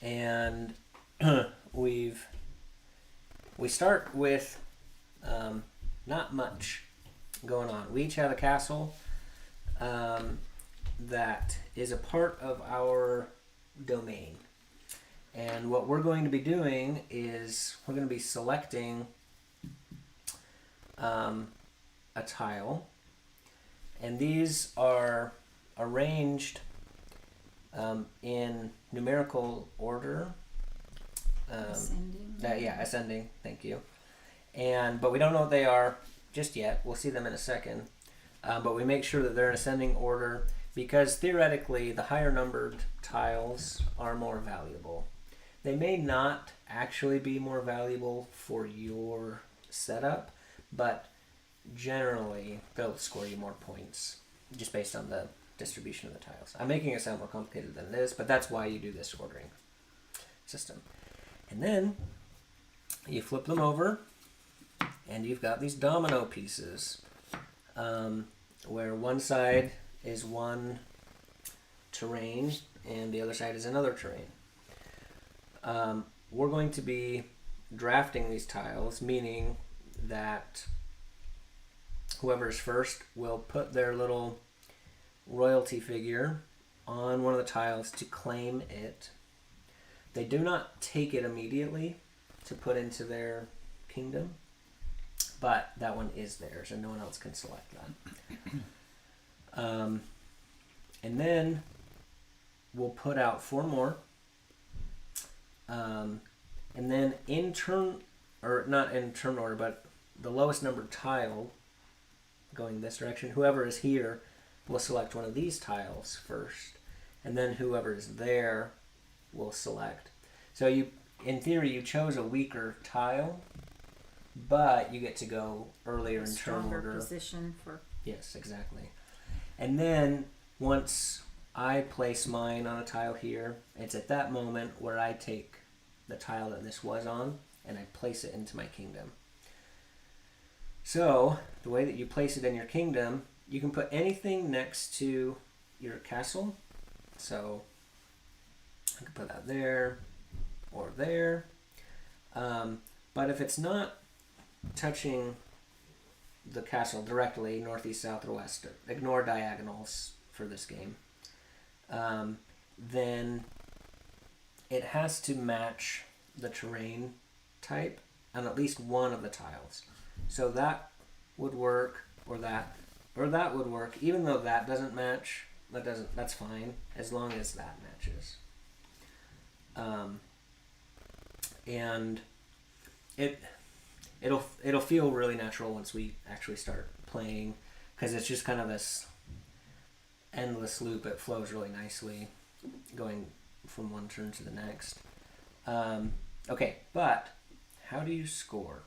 Speaker 1: And we start with not much going on. We each have a castle that is a part of our domain. And what we're going to be doing is we're going to be selecting a tile. And these are arranged in numerical order.
Speaker 2: Ascending.
Speaker 1: Ascending. Thank you. But we don't know what they are just yet. We'll see them in a second. But we make sure that they're in ascending order because theoretically the higher numbered tiles are more valuable. They may not actually be more valuable for your setup, but generally they'll score you more points just based on the distribution of the tiles. I'm making it sound more complicated than it is, but that's why you do this ordering system. And then you flip them over and you've got these domino pieces where one side is one terrain and the other side is another terrain. We're going to be drafting these tiles, meaning that whoever's first will put their little royalty figure on one of the tiles to claim it. They do not take it immediately to put into their kingdom, but that one is theirs and no one else can select that. And then we'll put out 4 more. And then not in turn order, but the lowest numbered tile going this direction, whoever is here will select one of these tiles first, and then whoever is there will select. So in theory, you chose a weaker tile, but you get to go earlier in turn
Speaker 2: Stronger
Speaker 1: order.
Speaker 2: position for.
Speaker 1: Yes, exactly. And then once I place mine on a tile here, it's at that moment where I take the tile that this was on and I place it into my kingdom. So the way that you place it in your kingdom, you can put anything next to your castle. So I can put that there or there. But if it's not touching the castle directly, northeast, south, or west, ignore diagonals for this game, then it has to match the terrain type on at least one of the tiles. So would work, or that would work. Even though that doesn't match, that's fine as long as that matches. And it'll feel really natural once we actually start playing, because it's just kind of this endless loop. It flows really nicely, going from one turn to the next. Okay, but how do you score?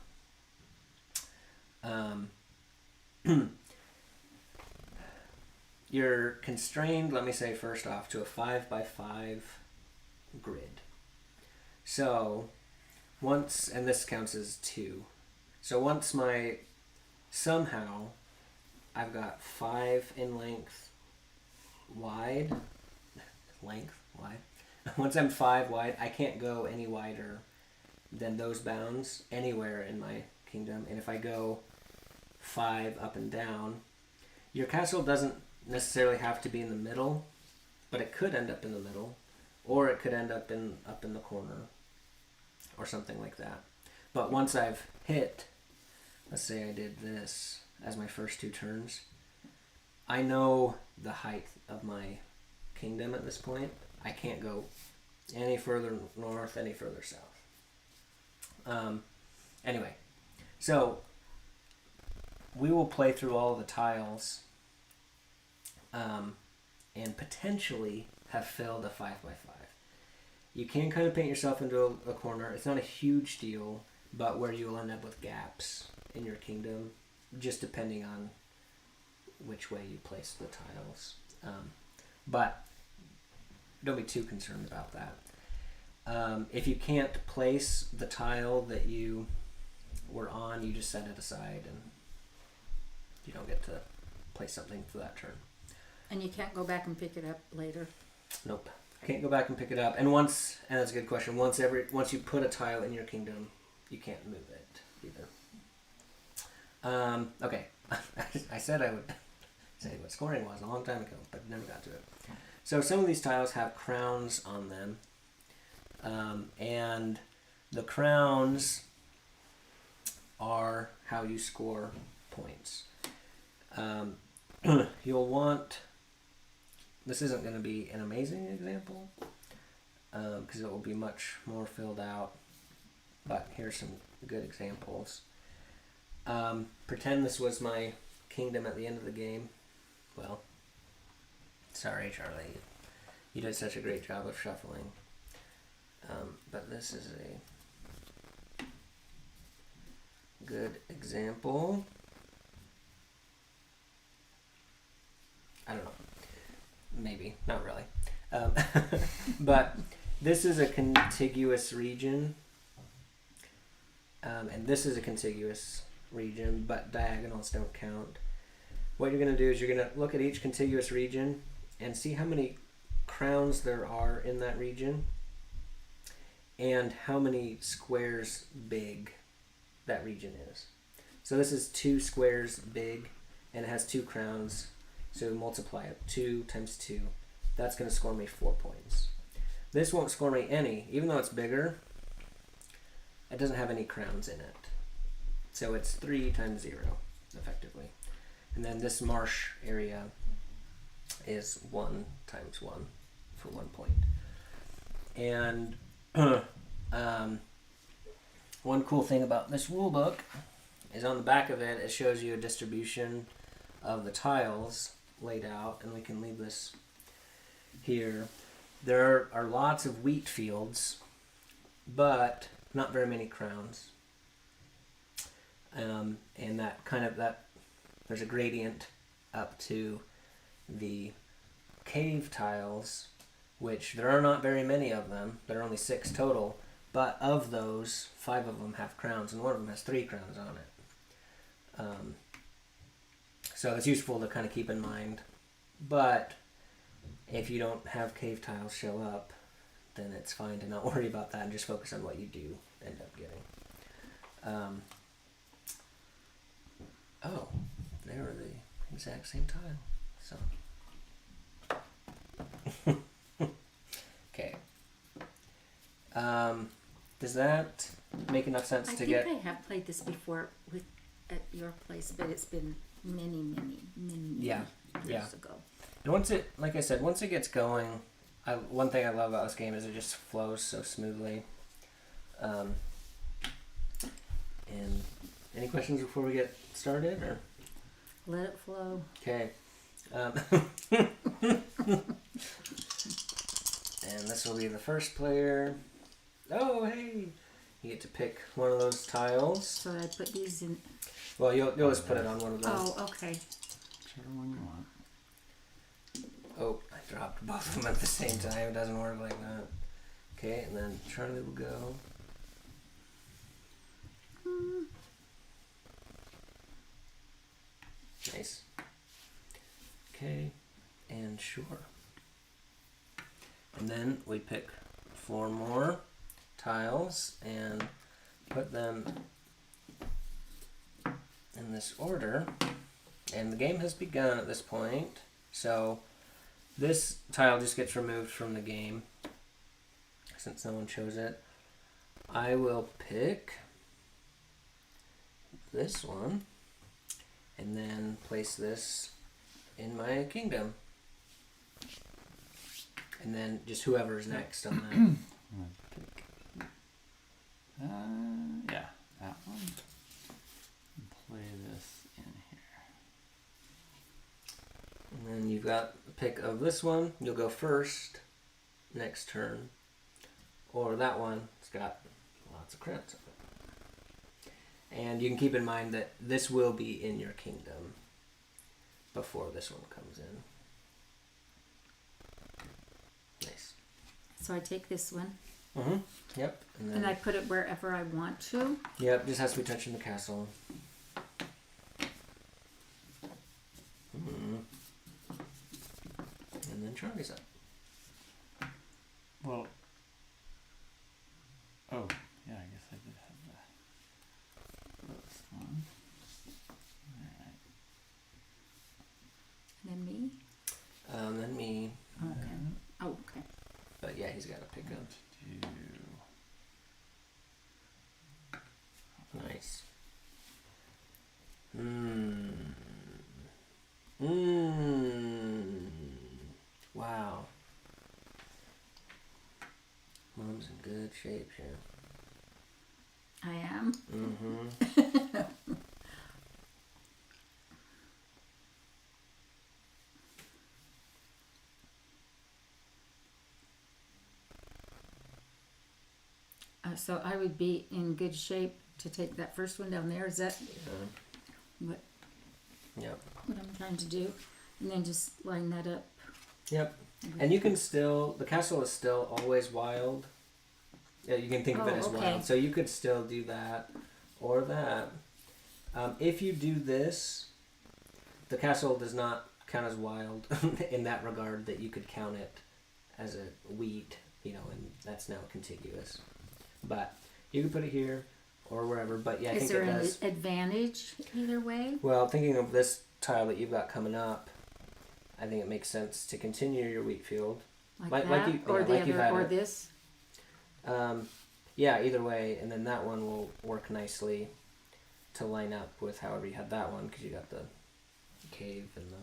Speaker 1: You're constrained, let me say first off, to a 5x5 grid. So once, and this counts as 2. So once somehow I've got 5 in length wide. Once I'm 5 wide, I can't go any wider than those bounds anywhere in my kingdom. And if I go 5 up and down, your castle doesn't necessarily have to be in the middle, but it could end up in the middle, or it could end up in the corner, or something like that. But once I've hit, let's say I did this as my first 2 turns, I know the height of my kingdom at this point. I can't go any further north, any further south. Anyway, so we will play through all of the tiles and potentially have filled a 5x5. You can kind of paint yourself into a corner. It's not a huge deal, but where you will end up with gaps in your kingdom, just depending on which way you place the tiles. But don't be too concerned about that. If you can't place the tile that you were on, you just set it aside You don't get to play something for that turn.
Speaker 2: And you can't go back and pick it up later.
Speaker 1: Nope. Can't go back and pick it up. And that's a good question. Once you put a tile in your kingdom, you can't move it either. Okay. I said I would say what scoring was a long time ago, but never got to it. So some of these tiles have crowns on them. And the crowns are how you score points. You'll want... This isn't going to be an amazing example because it will be much more filled out. But here's some good examples. Pretend this was my kingdom at the end of the game. Well, sorry, Charlie. You did such a great job of shuffling. But this is a good example. I don't know. Maybe, not really. But this is a contiguous region. And this is a contiguous region, but diagonals don't count. What you're going to do is you're going to look at each contiguous region and see how many crowns there are in that region and how many squares big that region is. So this is 2 squares big and it has 2 crowns. So multiply it, 2 times 2. That's going to score me 4 points. This won't score me any, even though it's bigger. It doesn't have any crowns in it. So it's 3 times 0, effectively. And then this marsh area is 1 times 1 for 1 point. And one cool thing about this rule book is on the back of it, it shows you a distribution of the tiles laid out, and we can leave this here. There are lots of wheat fields, but not very many crowns. And there's a gradient up to the cave tiles, which there are not very many of them. There are only 6 total, but of those, 5 of them have crowns, and one of them has 3 crowns on it. So it's useful to kind of keep in mind. But if you don't have cave tiles show up, then it's fine to not worry about that and just focus on what you do end up getting. Oh, they were the exact same tile. So, okay. Does that make enough sense to get?
Speaker 2: I think I have played this before at your place, but it's been many years ago.
Speaker 1: And once it gets going, one thing I love about this game is it just flows so smoothly. And any questions before we get started, or?
Speaker 2: Let it flow.
Speaker 1: Okay. And this will be the first player. Oh, hey! You get to pick one of those tiles.
Speaker 2: So I put these in.
Speaker 1: Well, you'll just put it on one of those.
Speaker 2: Oh, okay.
Speaker 4: Whichever one you want.
Speaker 1: Oh, I dropped both of them at the same time. It doesn't work like that. Okay, and then Charlie will go. Nice. Okay, and sure. And then we pick 4 more tiles and put them in this order. And the game has begun at this point. So this tile just gets removed from the game since no one chose it. I will pick this one and then place this in my kingdom. And then just whoever's next on that.
Speaker 4: I'm gonna pick, yeah, that one. And play this in here.
Speaker 1: And then you've got a pick of this one. You'll go first next turn. Or that one. It's got lots of crowns on it. And you can keep in mind that this will be in your kingdom before this one comes in. Nice.
Speaker 2: So I take this one.
Speaker 1: Mm-hmm. Yep. And then,
Speaker 2: And I put it wherever I want to.
Speaker 1: yep, just has to be touching the castle. And then Charlie's up.
Speaker 4: Well. Oh, yeah, I guess I did have that. This one. Alright.
Speaker 2: And then me.
Speaker 1: Then me.
Speaker 2: Okay. Oh, okay.
Speaker 1: But yeah, he's got to pick up. Nice. Wow. Mom's in good shape here.
Speaker 2: I am. So I would be in good shape to take that first one down there. Is that what
Speaker 1: Yep.
Speaker 2: I'm trying to do? And then just line that up.
Speaker 1: Yep. And you can still, the castle is still always wild. Yeah, you can think of it as wild. So you could still do that or that. If you do this, the castle does not count as wild in that regard, that you could count it as a wheat, and that's now contiguous. But you can put it here or wherever. But yeah, I think it does.
Speaker 2: Is there an advantage either way?
Speaker 1: Well, thinking of this tile that you've got coming up, I think it makes sense to continue your wheat field.
Speaker 2: Like that? Or the other, or this?
Speaker 1: Yeah, either way. And then that one will work nicely to line up with however you had that one, because you got the cave and the...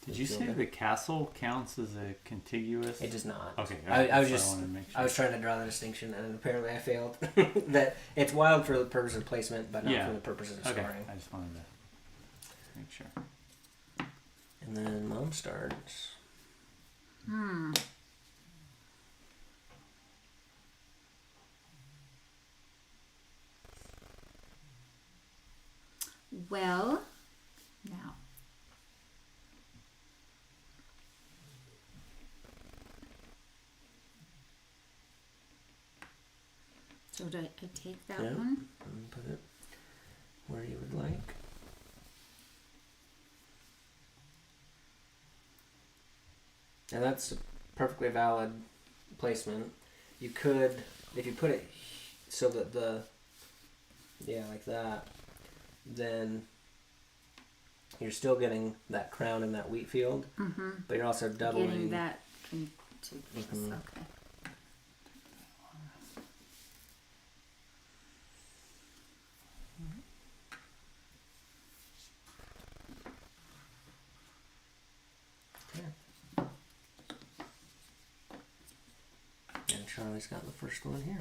Speaker 4: Did you say the castle counts as a contiguous?
Speaker 1: It does not.
Speaker 4: Okay.
Speaker 1: I was trying to draw the distinction, and apparently I failed. That it's wild for the purpose of placement, but not for the purposes of scoring.
Speaker 4: I just wanted to make sure.
Speaker 1: And then Mom starts.
Speaker 2: Well, now. So do I take that one?
Speaker 1: And put it where you would like. And that's a perfectly valid placement. You could, if you put it so that like that, then you're still getting that crown in that wheat field, but you're also doubling.
Speaker 2: Getting that contiguous, okay.
Speaker 1: And Charlie's got the first one here.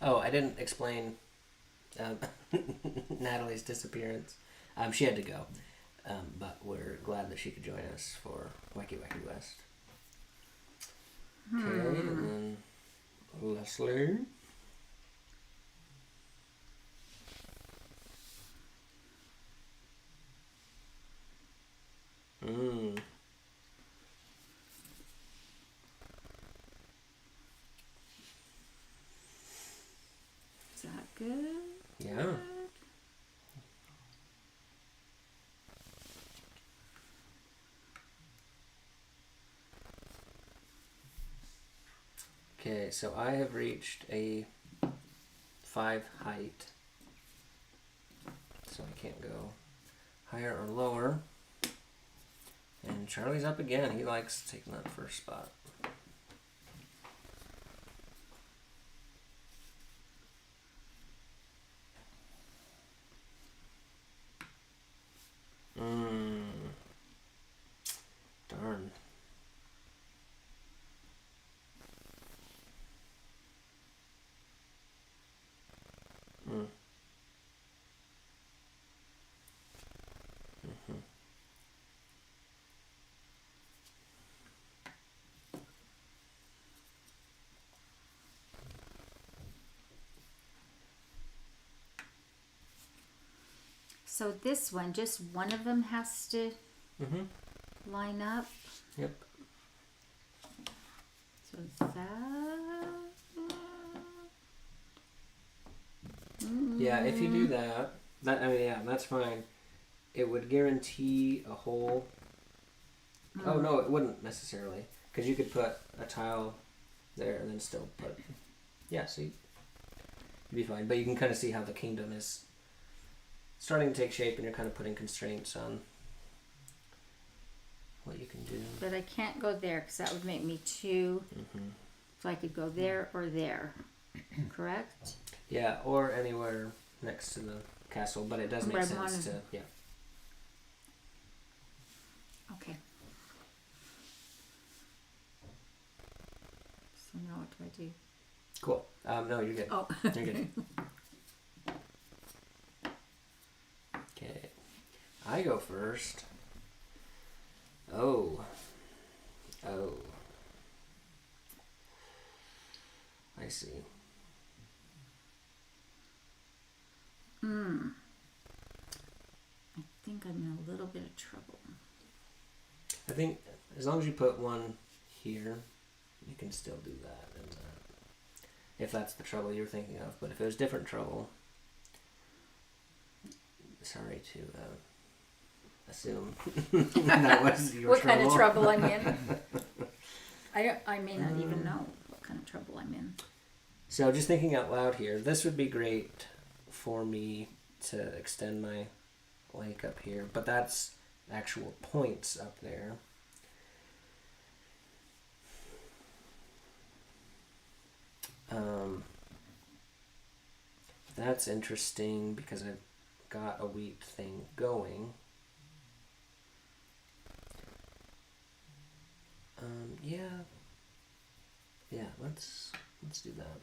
Speaker 1: Oh, I didn't explain Natalie's disappearance. She had to go, but we're glad that she could join us for Wacky Wacky West. Okay, and then Leslie.
Speaker 2: Is that good?
Speaker 1: Yeah. Okay, so I have reached a 5 height, so I can't go higher or lower. And Charlie's up again. He likes taking that first spot. Darn.
Speaker 2: So this one, just one of them has to line up.
Speaker 1: Yep.
Speaker 2: that.
Speaker 1: Yeah, if you do that, that's fine. It would guarantee a hole. Oh no, it wouldn't necessarily, because you could put a tile there and then still put. Yeah, see, you'd be fine. But you can kind of see how the kingdom is starting to take shape, and you're kind of putting constraints on what you can do.
Speaker 2: But I can't go there because that would make me two. So I could go there or there. Correct?
Speaker 1: Yeah, or anywhere next to the castle, but it does make
Speaker 2: Where
Speaker 1: sense to, yeah.
Speaker 2: Okay. So now what do I do?
Speaker 1: Cool. No, you're good.
Speaker 2: Oh.
Speaker 1: You're good. Okay. I go first. Oh. I see.
Speaker 2: I think I'm in a little bit of trouble.
Speaker 1: I think as long as you put one here, you can still do that. And, if that's the trouble you're thinking of. But if there's different trouble, sorry to assume that was your
Speaker 2: What
Speaker 1: trouble.
Speaker 2: kind of trouble I'm in? I may not even know what kind of trouble I'm in.
Speaker 1: So just thinking out loud here, this would be great for me to extend my lake up here, but that's actual points up there. That's interesting because I've got a wheat thing going. Yeah, let's do that.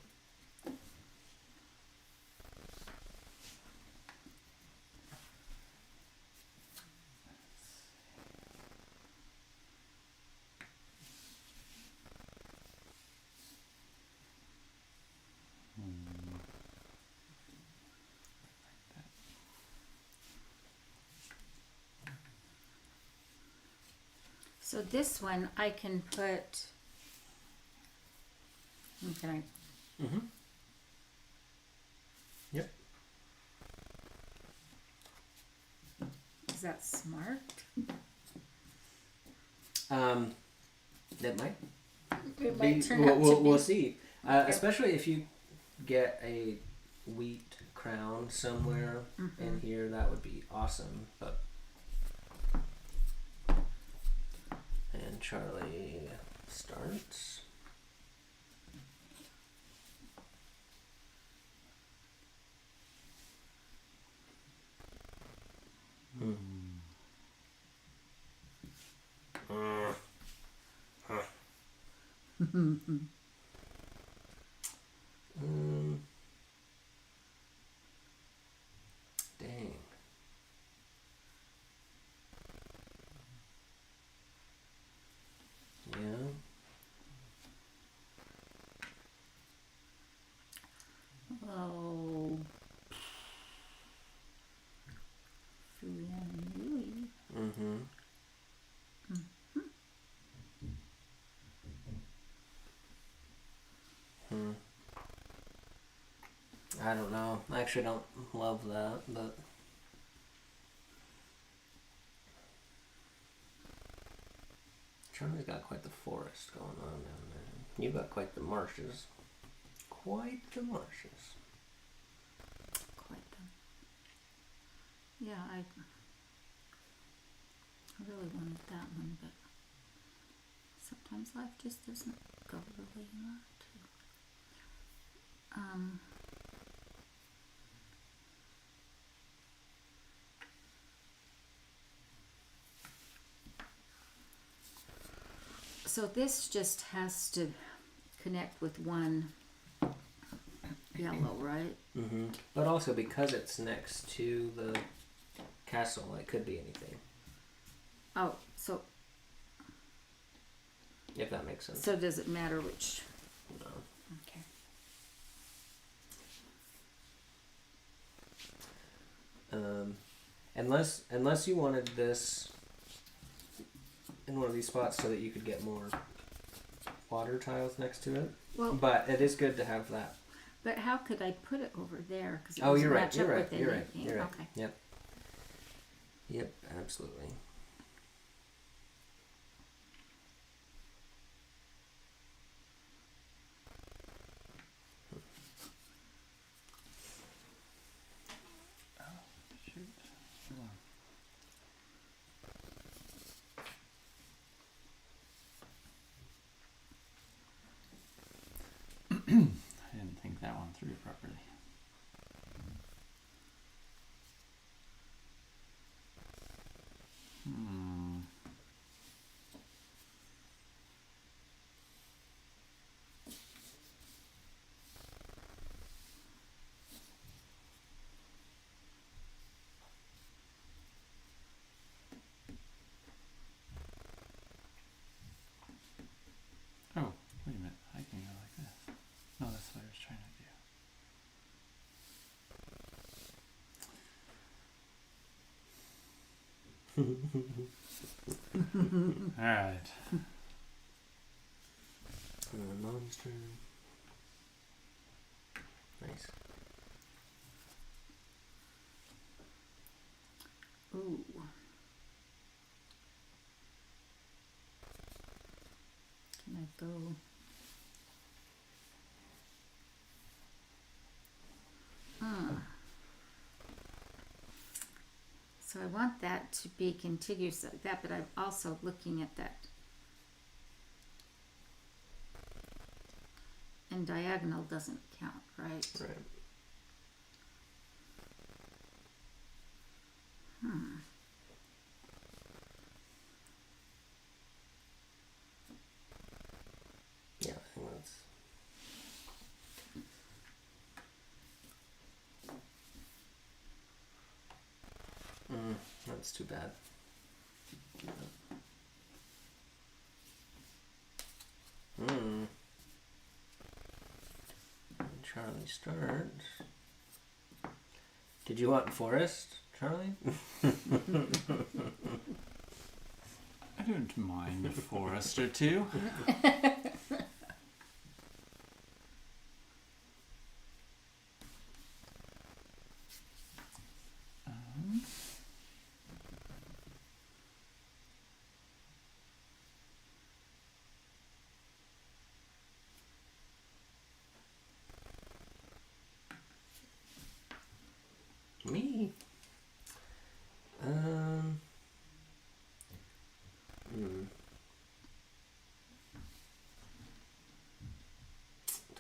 Speaker 2: So this one I can put. Can I?
Speaker 1: Mm-hmm. Yep.
Speaker 2: Is that smart?
Speaker 1: That might.
Speaker 2: It might
Speaker 1: be,
Speaker 2: turn out to be.
Speaker 1: we'll see.
Speaker 2: Okay.
Speaker 1: Especially if you get a wheat crown somewhere in here, that would be awesome. But and Charlie starts. Dang. Yeah.
Speaker 2: Oh. Fuyui.
Speaker 1: Mm-hmm. I don't know. I actually don't love that, but Charlie's got quite the forest going on down there. You've got quite the marshes. Quite the marshes.
Speaker 2: Quite them. Yeah, I really wanted that one, but sometimes life just doesn't go the way you want it to. So this just has to connect with one yellow, right?
Speaker 1: Mm-hmm. But also because it's next to the castle, it could be anything.
Speaker 2: Oh, so
Speaker 1: If that makes sense.
Speaker 2: so does it matter which?
Speaker 1: No.
Speaker 2: Okay.
Speaker 1: Unless you wanted this in one of these spots so that you could get more water tiles next to it.
Speaker 2: Well,
Speaker 1: But it is good to have that.
Speaker 2: but how could I put it over there? Because it
Speaker 1: Oh,
Speaker 2: doesn't
Speaker 1: you're right.
Speaker 2: match
Speaker 1: You're
Speaker 2: up
Speaker 1: right.
Speaker 2: with
Speaker 1: You're right.
Speaker 2: anything.
Speaker 1: You're right.
Speaker 2: Okay.
Speaker 1: Yep. Yep. Absolutely.
Speaker 4: Shoot. Hold on. I didn't think that one through properly. Hmm. Oh, wait a minute. I can go like this. No, that's what I was trying to do. Alright.
Speaker 1: Monster. Nice.
Speaker 2: Ooh. Can I go? So I want that to be contiguous like that, but I'm also looking at that. And diagonal doesn't count, right?
Speaker 1: Right. Yeah, I think that's. That's too bad. Charlie starts. Did you want forest, Charlie?
Speaker 4: I don't mind a forest or two.
Speaker 1: Me?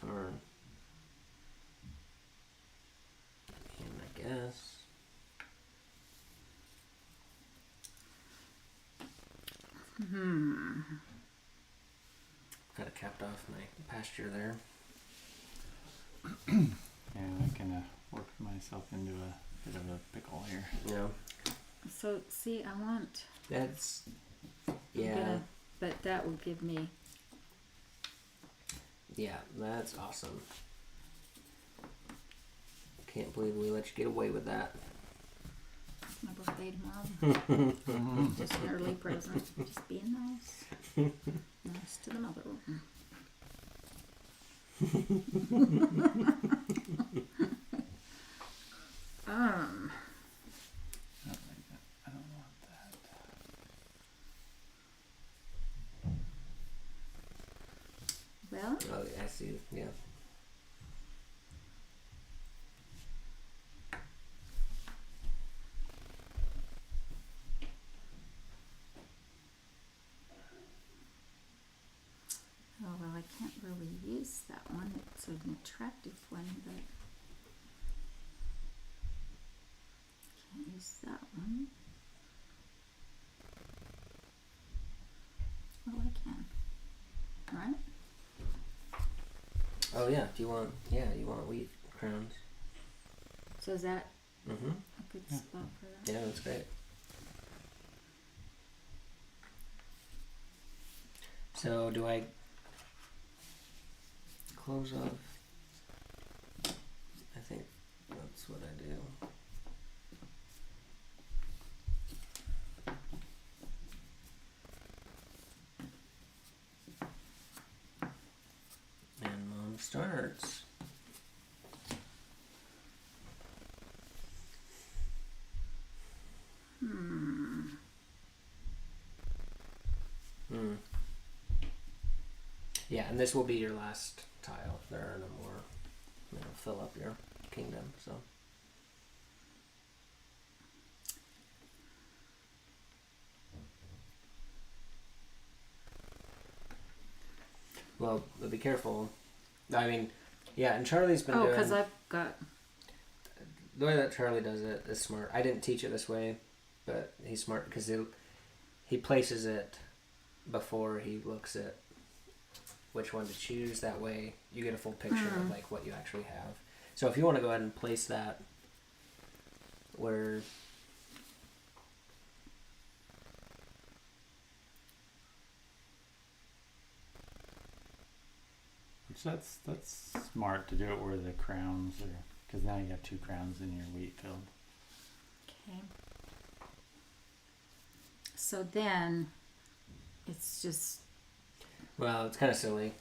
Speaker 1: Darn. And I guess. Kind of capped off my pasture there.
Speaker 4: Yeah, I kind of worked myself into a bit of a pickle here.
Speaker 1: Yeah.
Speaker 2: So see, I want.
Speaker 1: That's.
Speaker 2: I'm
Speaker 1: Yeah.
Speaker 2: gonna- but that will give me.
Speaker 1: Yeah, that's awesome. Can't believe we let you get away with that.
Speaker 2: It's my birthday tomorrow. Just an early present. Just being nice. Nice to the mother.
Speaker 4: I don't want that.
Speaker 2: Well,
Speaker 1: Oh, yeah, I see. Yeah.
Speaker 2: oh well, I can't really use that one. It's an attractive one, but can't use that one. Well, I can. Right?
Speaker 1: Oh, yeah. Do you want? Yeah, you want wheat crowns.
Speaker 2: So is that
Speaker 1: Mm-hmm.
Speaker 2: a good
Speaker 4: Yeah.
Speaker 2: spot for that?
Speaker 1: Yeah, that's great. So, do I close off? I think that's what I do. starts. Yeah, and this will be your last tile. There are no more. It'll fill up your kingdom. So. Well, but be careful. I mean, yeah, and Charlie's been doing.
Speaker 2: because I've got.
Speaker 1: The way that Charlie does it is smart. I didn't teach it this way, but he's smart because he places it before he looks at which one to choose. That way you get a full picture of like what you actually have. So if you want to go ahead and place that where
Speaker 4: Which that's smart to do it where the crowns are, because now you have 2 crowns in your wheat field.
Speaker 2: Okay. So then, it's just.
Speaker 1: well, it's kind of silly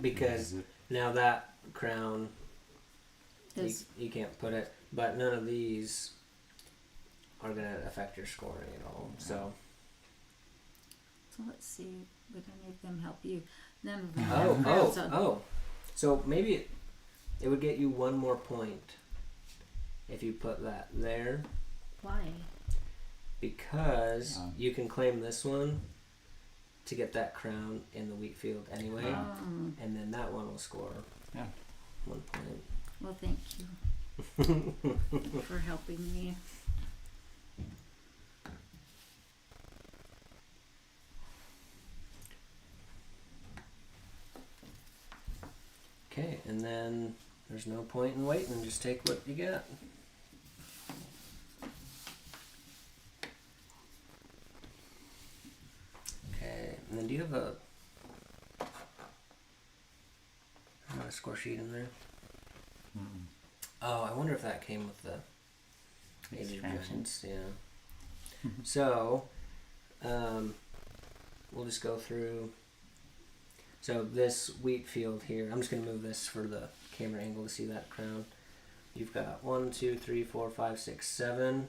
Speaker 1: because
Speaker 4: Is it-
Speaker 1: now that crown
Speaker 2: Is
Speaker 1: you can't put it, but none of these are going to affect your scoring at all. So
Speaker 2: so let's see. Would any of them help you? None of them.
Speaker 1: oh
Speaker 2: have
Speaker 1: oh
Speaker 2: crowns on.
Speaker 1: oh, so maybe it would get you 1 more point if you put that there,
Speaker 2: Why?
Speaker 1: because you can claim this one to get that crown in the wheat field anyway, and then that one will score 1 point.
Speaker 2: Well, thank you for helping me.
Speaker 1: Okay, and then there's no point in waiting. Just take what you get. Okay, and then do you have a score sheet in there?
Speaker 4: Mm-mm.
Speaker 1: Oh, I wonder if that came with the Age of
Speaker 4: Expansions.
Speaker 1: Giants. Yeah. So, we'll just go through. So this wheat field here, I'm just going to move this for the camera angle to see that crown. You've got 1, 2, 3, 4, 5, 6, 7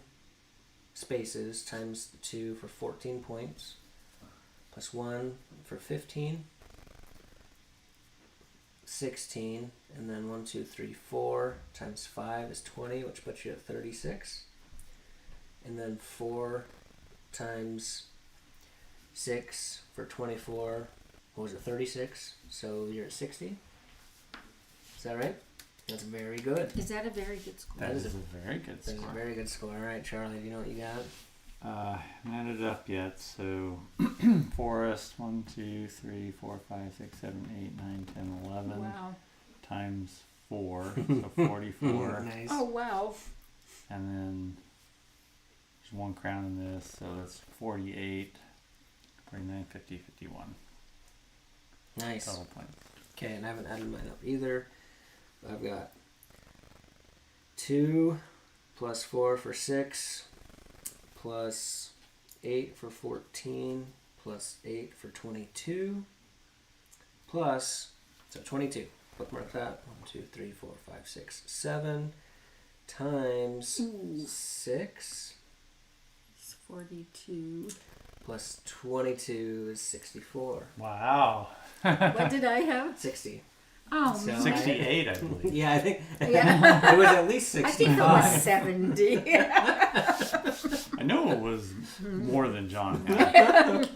Speaker 1: spaces times 2 for 14 points, plus 1 for 15, 16, and then 1, 2, 3, 4 times 5 is 20, which puts you at 36. And then 4 times 6 for 24. What was it, 36? So you're at 60? Is that right? That's very good.
Speaker 2: Is that a very good score?
Speaker 4: That is a very good
Speaker 1: That is
Speaker 4: score.
Speaker 1: a very good score. All right, Charlie, do you know what you got?
Speaker 4: I haven't added it up yet, so forest 1, 2, 3, 4, 5, 6, 7, 8, 9, 10, 11
Speaker 2: Wow.
Speaker 4: times 4, so 44.
Speaker 1: Nice.
Speaker 2: Oh, wow.
Speaker 4: And then there's 1 crown in this, so that's 48, 49, 50, 51
Speaker 1: Nice.
Speaker 4: total points.
Speaker 1: Okay, and I haven't added mine up either. I've got 2 plus 4 for 6 plus 8 for 14 plus 8 for 22 plus, so 22. Bookmark that. 1, 2, 3, 4, 5, 6, 7 times 6
Speaker 2: It's 42.
Speaker 1: plus 22 is 64.
Speaker 4: Wow.
Speaker 2: What did I have?
Speaker 1: 60.
Speaker 2: Oh,
Speaker 1: So-
Speaker 2: man.
Speaker 4: 68, I believe.
Speaker 1: Yeah, I think
Speaker 2: Yeah.
Speaker 1: it was at least
Speaker 2: I
Speaker 1: 65.
Speaker 2: think it was 70.
Speaker 4: I know it was more than John had.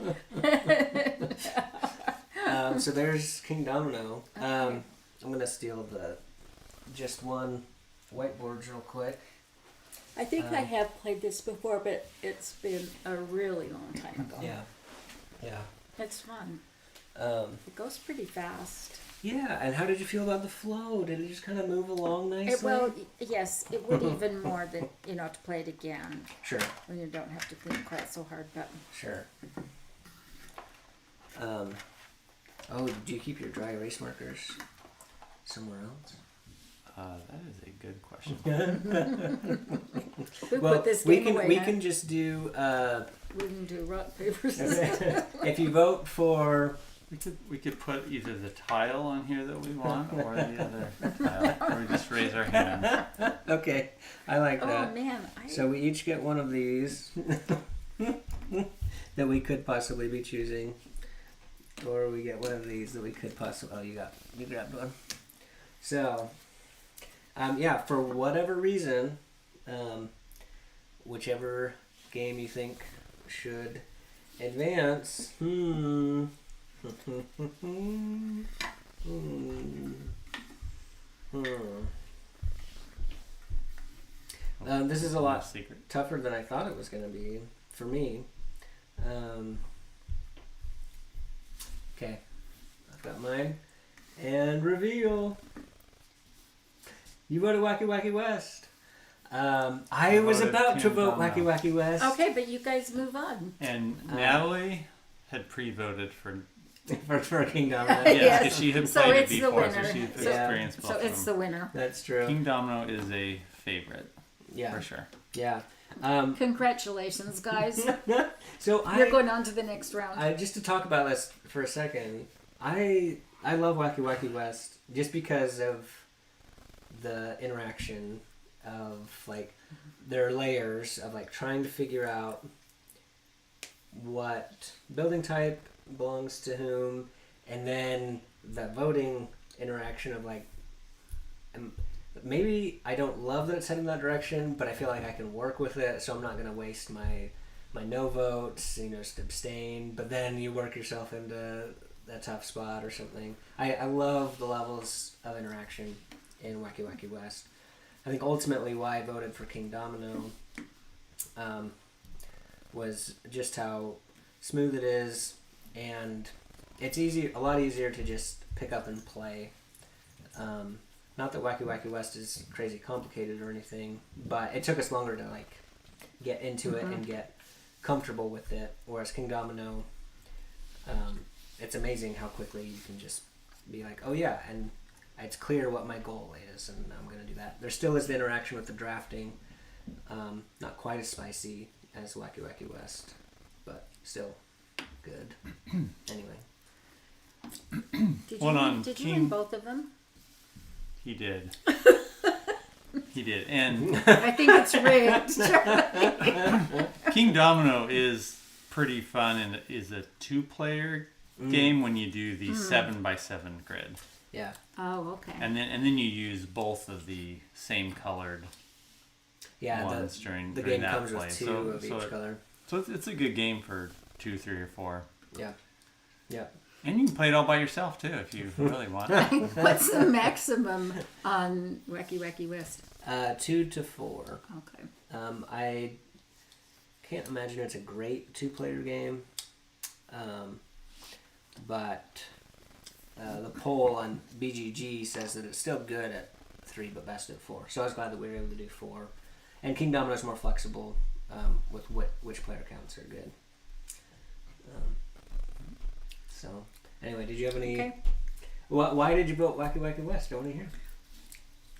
Speaker 1: So there's Kingdomino. I'm gonna steal the just one whiteboards real quick.
Speaker 2: I think I have played this before, but it's been a really long time ago.
Speaker 1: Yeah.
Speaker 2: It's fun.
Speaker 1: Um,
Speaker 2: It goes pretty fast.
Speaker 1: yeah. And how did you feel about the flow? Did it just kind of move along nicely?
Speaker 2: Yes, it would even more than, to play it again
Speaker 1: Sure.
Speaker 2: when you don't have to think quite so hard. But
Speaker 1: Sure. Oh, do you keep your dry erase markers somewhere else?
Speaker 4: That is a good question.
Speaker 2: we
Speaker 1: Well,
Speaker 2: put this
Speaker 1: we
Speaker 2: game
Speaker 1: can
Speaker 2: away.
Speaker 1: we
Speaker 2: huh?
Speaker 1: can just do.
Speaker 2: We can do rock paper scissors.
Speaker 1: If you vote for
Speaker 4: We could put either the tile on here that we want or the other tile, or we just raise our hand.
Speaker 1: Okay, I like
Speaker 2: Oh
Speaker 1: that.
Speaker 2: man,
Speaker 1: So we each get one of these that we could possibly be choosing, or we get one of these that we could possibly. Oh, you grabbed one. So, yeah, for whatever reason, whichever game you think should advance. This is a lot
Speaker 4: secret.
Speaker 1: tougher than I thought it was going to be for me. Okay, I've got mine. And reveal. You voted Wacky Wacky West. I was
Speaker 4: voted
Speaker 1: about to vote
Speaker 4: Kingdomino.
Speaker 1: Wacky Wacky West.
Speaker 2: okay, but you guys move on.
Speaker 4: And Natalie had pre-voted for
Speaker 1: for Kingdomino.
Speaker 4: yes,
Speaker 2: Yes.
Speaker 4: 'cause she had
Speaker 2: So
Speaker 4: played it
Speaker 2: it's the
Speaker 4: before, so
Speaker 2: winner.
Speaker 4: she had
Speaker 2: So-
Speaker 4: experienced both
Speaker 2: So
Speaker 4: of
Speaker 2: it's
Speaker 4: them.
Speaker 2: the winner.
Speaker 1: That's true.
Speaker 4: Kingdomino is a favorite
Speaker 1: Yeah,
Speaker 4: for sure.
Speaker 1: yeah.
Speaker 2: Congratulations, guys.
Speaker 1: So
Speaker 2: You're going on to the next round.
Speaker 1: just to talk about this for a second, I love Wacky Wacky West just because of the interaction of like their layers of like trying to figure out what building type belongs to whom, and then the voting interaction of like maybe I don't love that it's heading that direction, but I feel like I can work with it, so I'm not going to waste my no votes, just abstain, but then you work yourself into a tough spot or something. I love the levels of interaction in Wacky Wacky West. I think ultimately why I voted for Kingdomino was just how smooth it is, and it's a lot easier to just pick up and play. Not that Wacky Wacky West is crazy complicated or anything, but it took us longer to like get into it and get comfortable with it. Whereas Kingdomino, it's amazing how quickly you can just be like, oh yeah, and it's clear what my goal is, and I'm going to do that. There still is the interaction with the drafting, not quite as spicy as Wacky Wacky West, but still good. Anyway.
Speaker 2: Did
Speaker 4: One
Speaker 2: you,
Speaker 4: on
Speaker 2: did you
Speaker 4: King-
Speaker 2: win both of them?
Speaker 4: He did. He did. And
Speaker 2: I think it's rigged.
Speaker 4: Kingdomino is pretty fun and is a 2-player game when you do the 7x7 grid.
Speaker 1: Yeah.
Speaker 2: Oh, okay.
Speaker 4: And then you use both of the same colored
Speaker 1: Yeah,
Speaker 4: ones during
Speaker 1: the
Speaker 4: during
Speaker 1: game
Speaker 4: that
Speaker 1: comes
Speaker 4: play.
Speaker 1: with two
Speaker 4: so
Speaker 1: of each color.
Speaker 4: So it's a good game for 2, 3, or 4.
Speaker 1: Yeah. Yeah.
Speaker 4: And you can play it all by yourself too if you really want.
Speaker 2: What's the maximum on Wacky Wacky West?
Speaker 1: 2 to 4.
Speaker 2: Okay.
Speaker 1: I can't imagine it's a great 2-player game, but the poll on BGG says that it's still good at 3 but best at 4. So I was glad that we were able to do 4. And Kingdomino is more flexible with which player counts are good. So anyway, did you have any?
Speaker 2: Okay.
Speaker 1: Why did you vote Wacky Wacky West? I want to hear.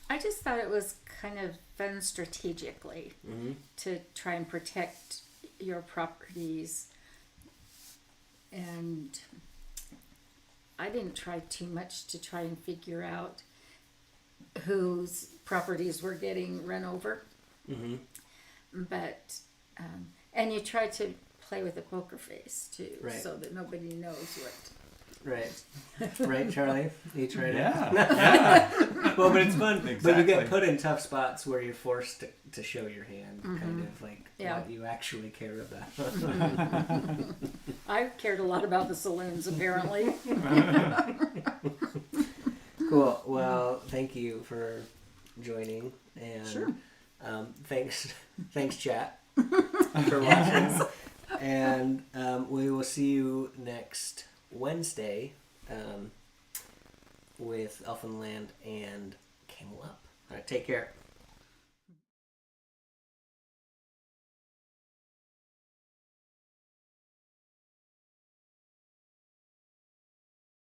Speaker 2: I just thought it was kind of fun strategically to try and protect your properties, and I didn't try too much to try and figure out whose properties were getting run over. But and you try to play with a poker face too,
Speaker 1: Right.
Speaker 2: so that nobody knows what.
Speaker 1: Right, Charlie. You tried it.
Speaker 4: Yeah.
Speaker 1: Well, but it's fun. But you
Speaker 4: Exactly.
Speaker 1: get put in tough spots where you're forced to show your hand, kind of like
Speaker 2: Yeah.
Speaker 1: what you actually care about.
Speaker 2: I cared a lot about the saloons, apparently.
Speaker 1: Cool. Well, thank you for joining, and
Speaker 2: Sure.
Speaker 1: thanks, chat, for watching, and we will see you next Wednesday with Elfinland and Camel Up. All right, take care.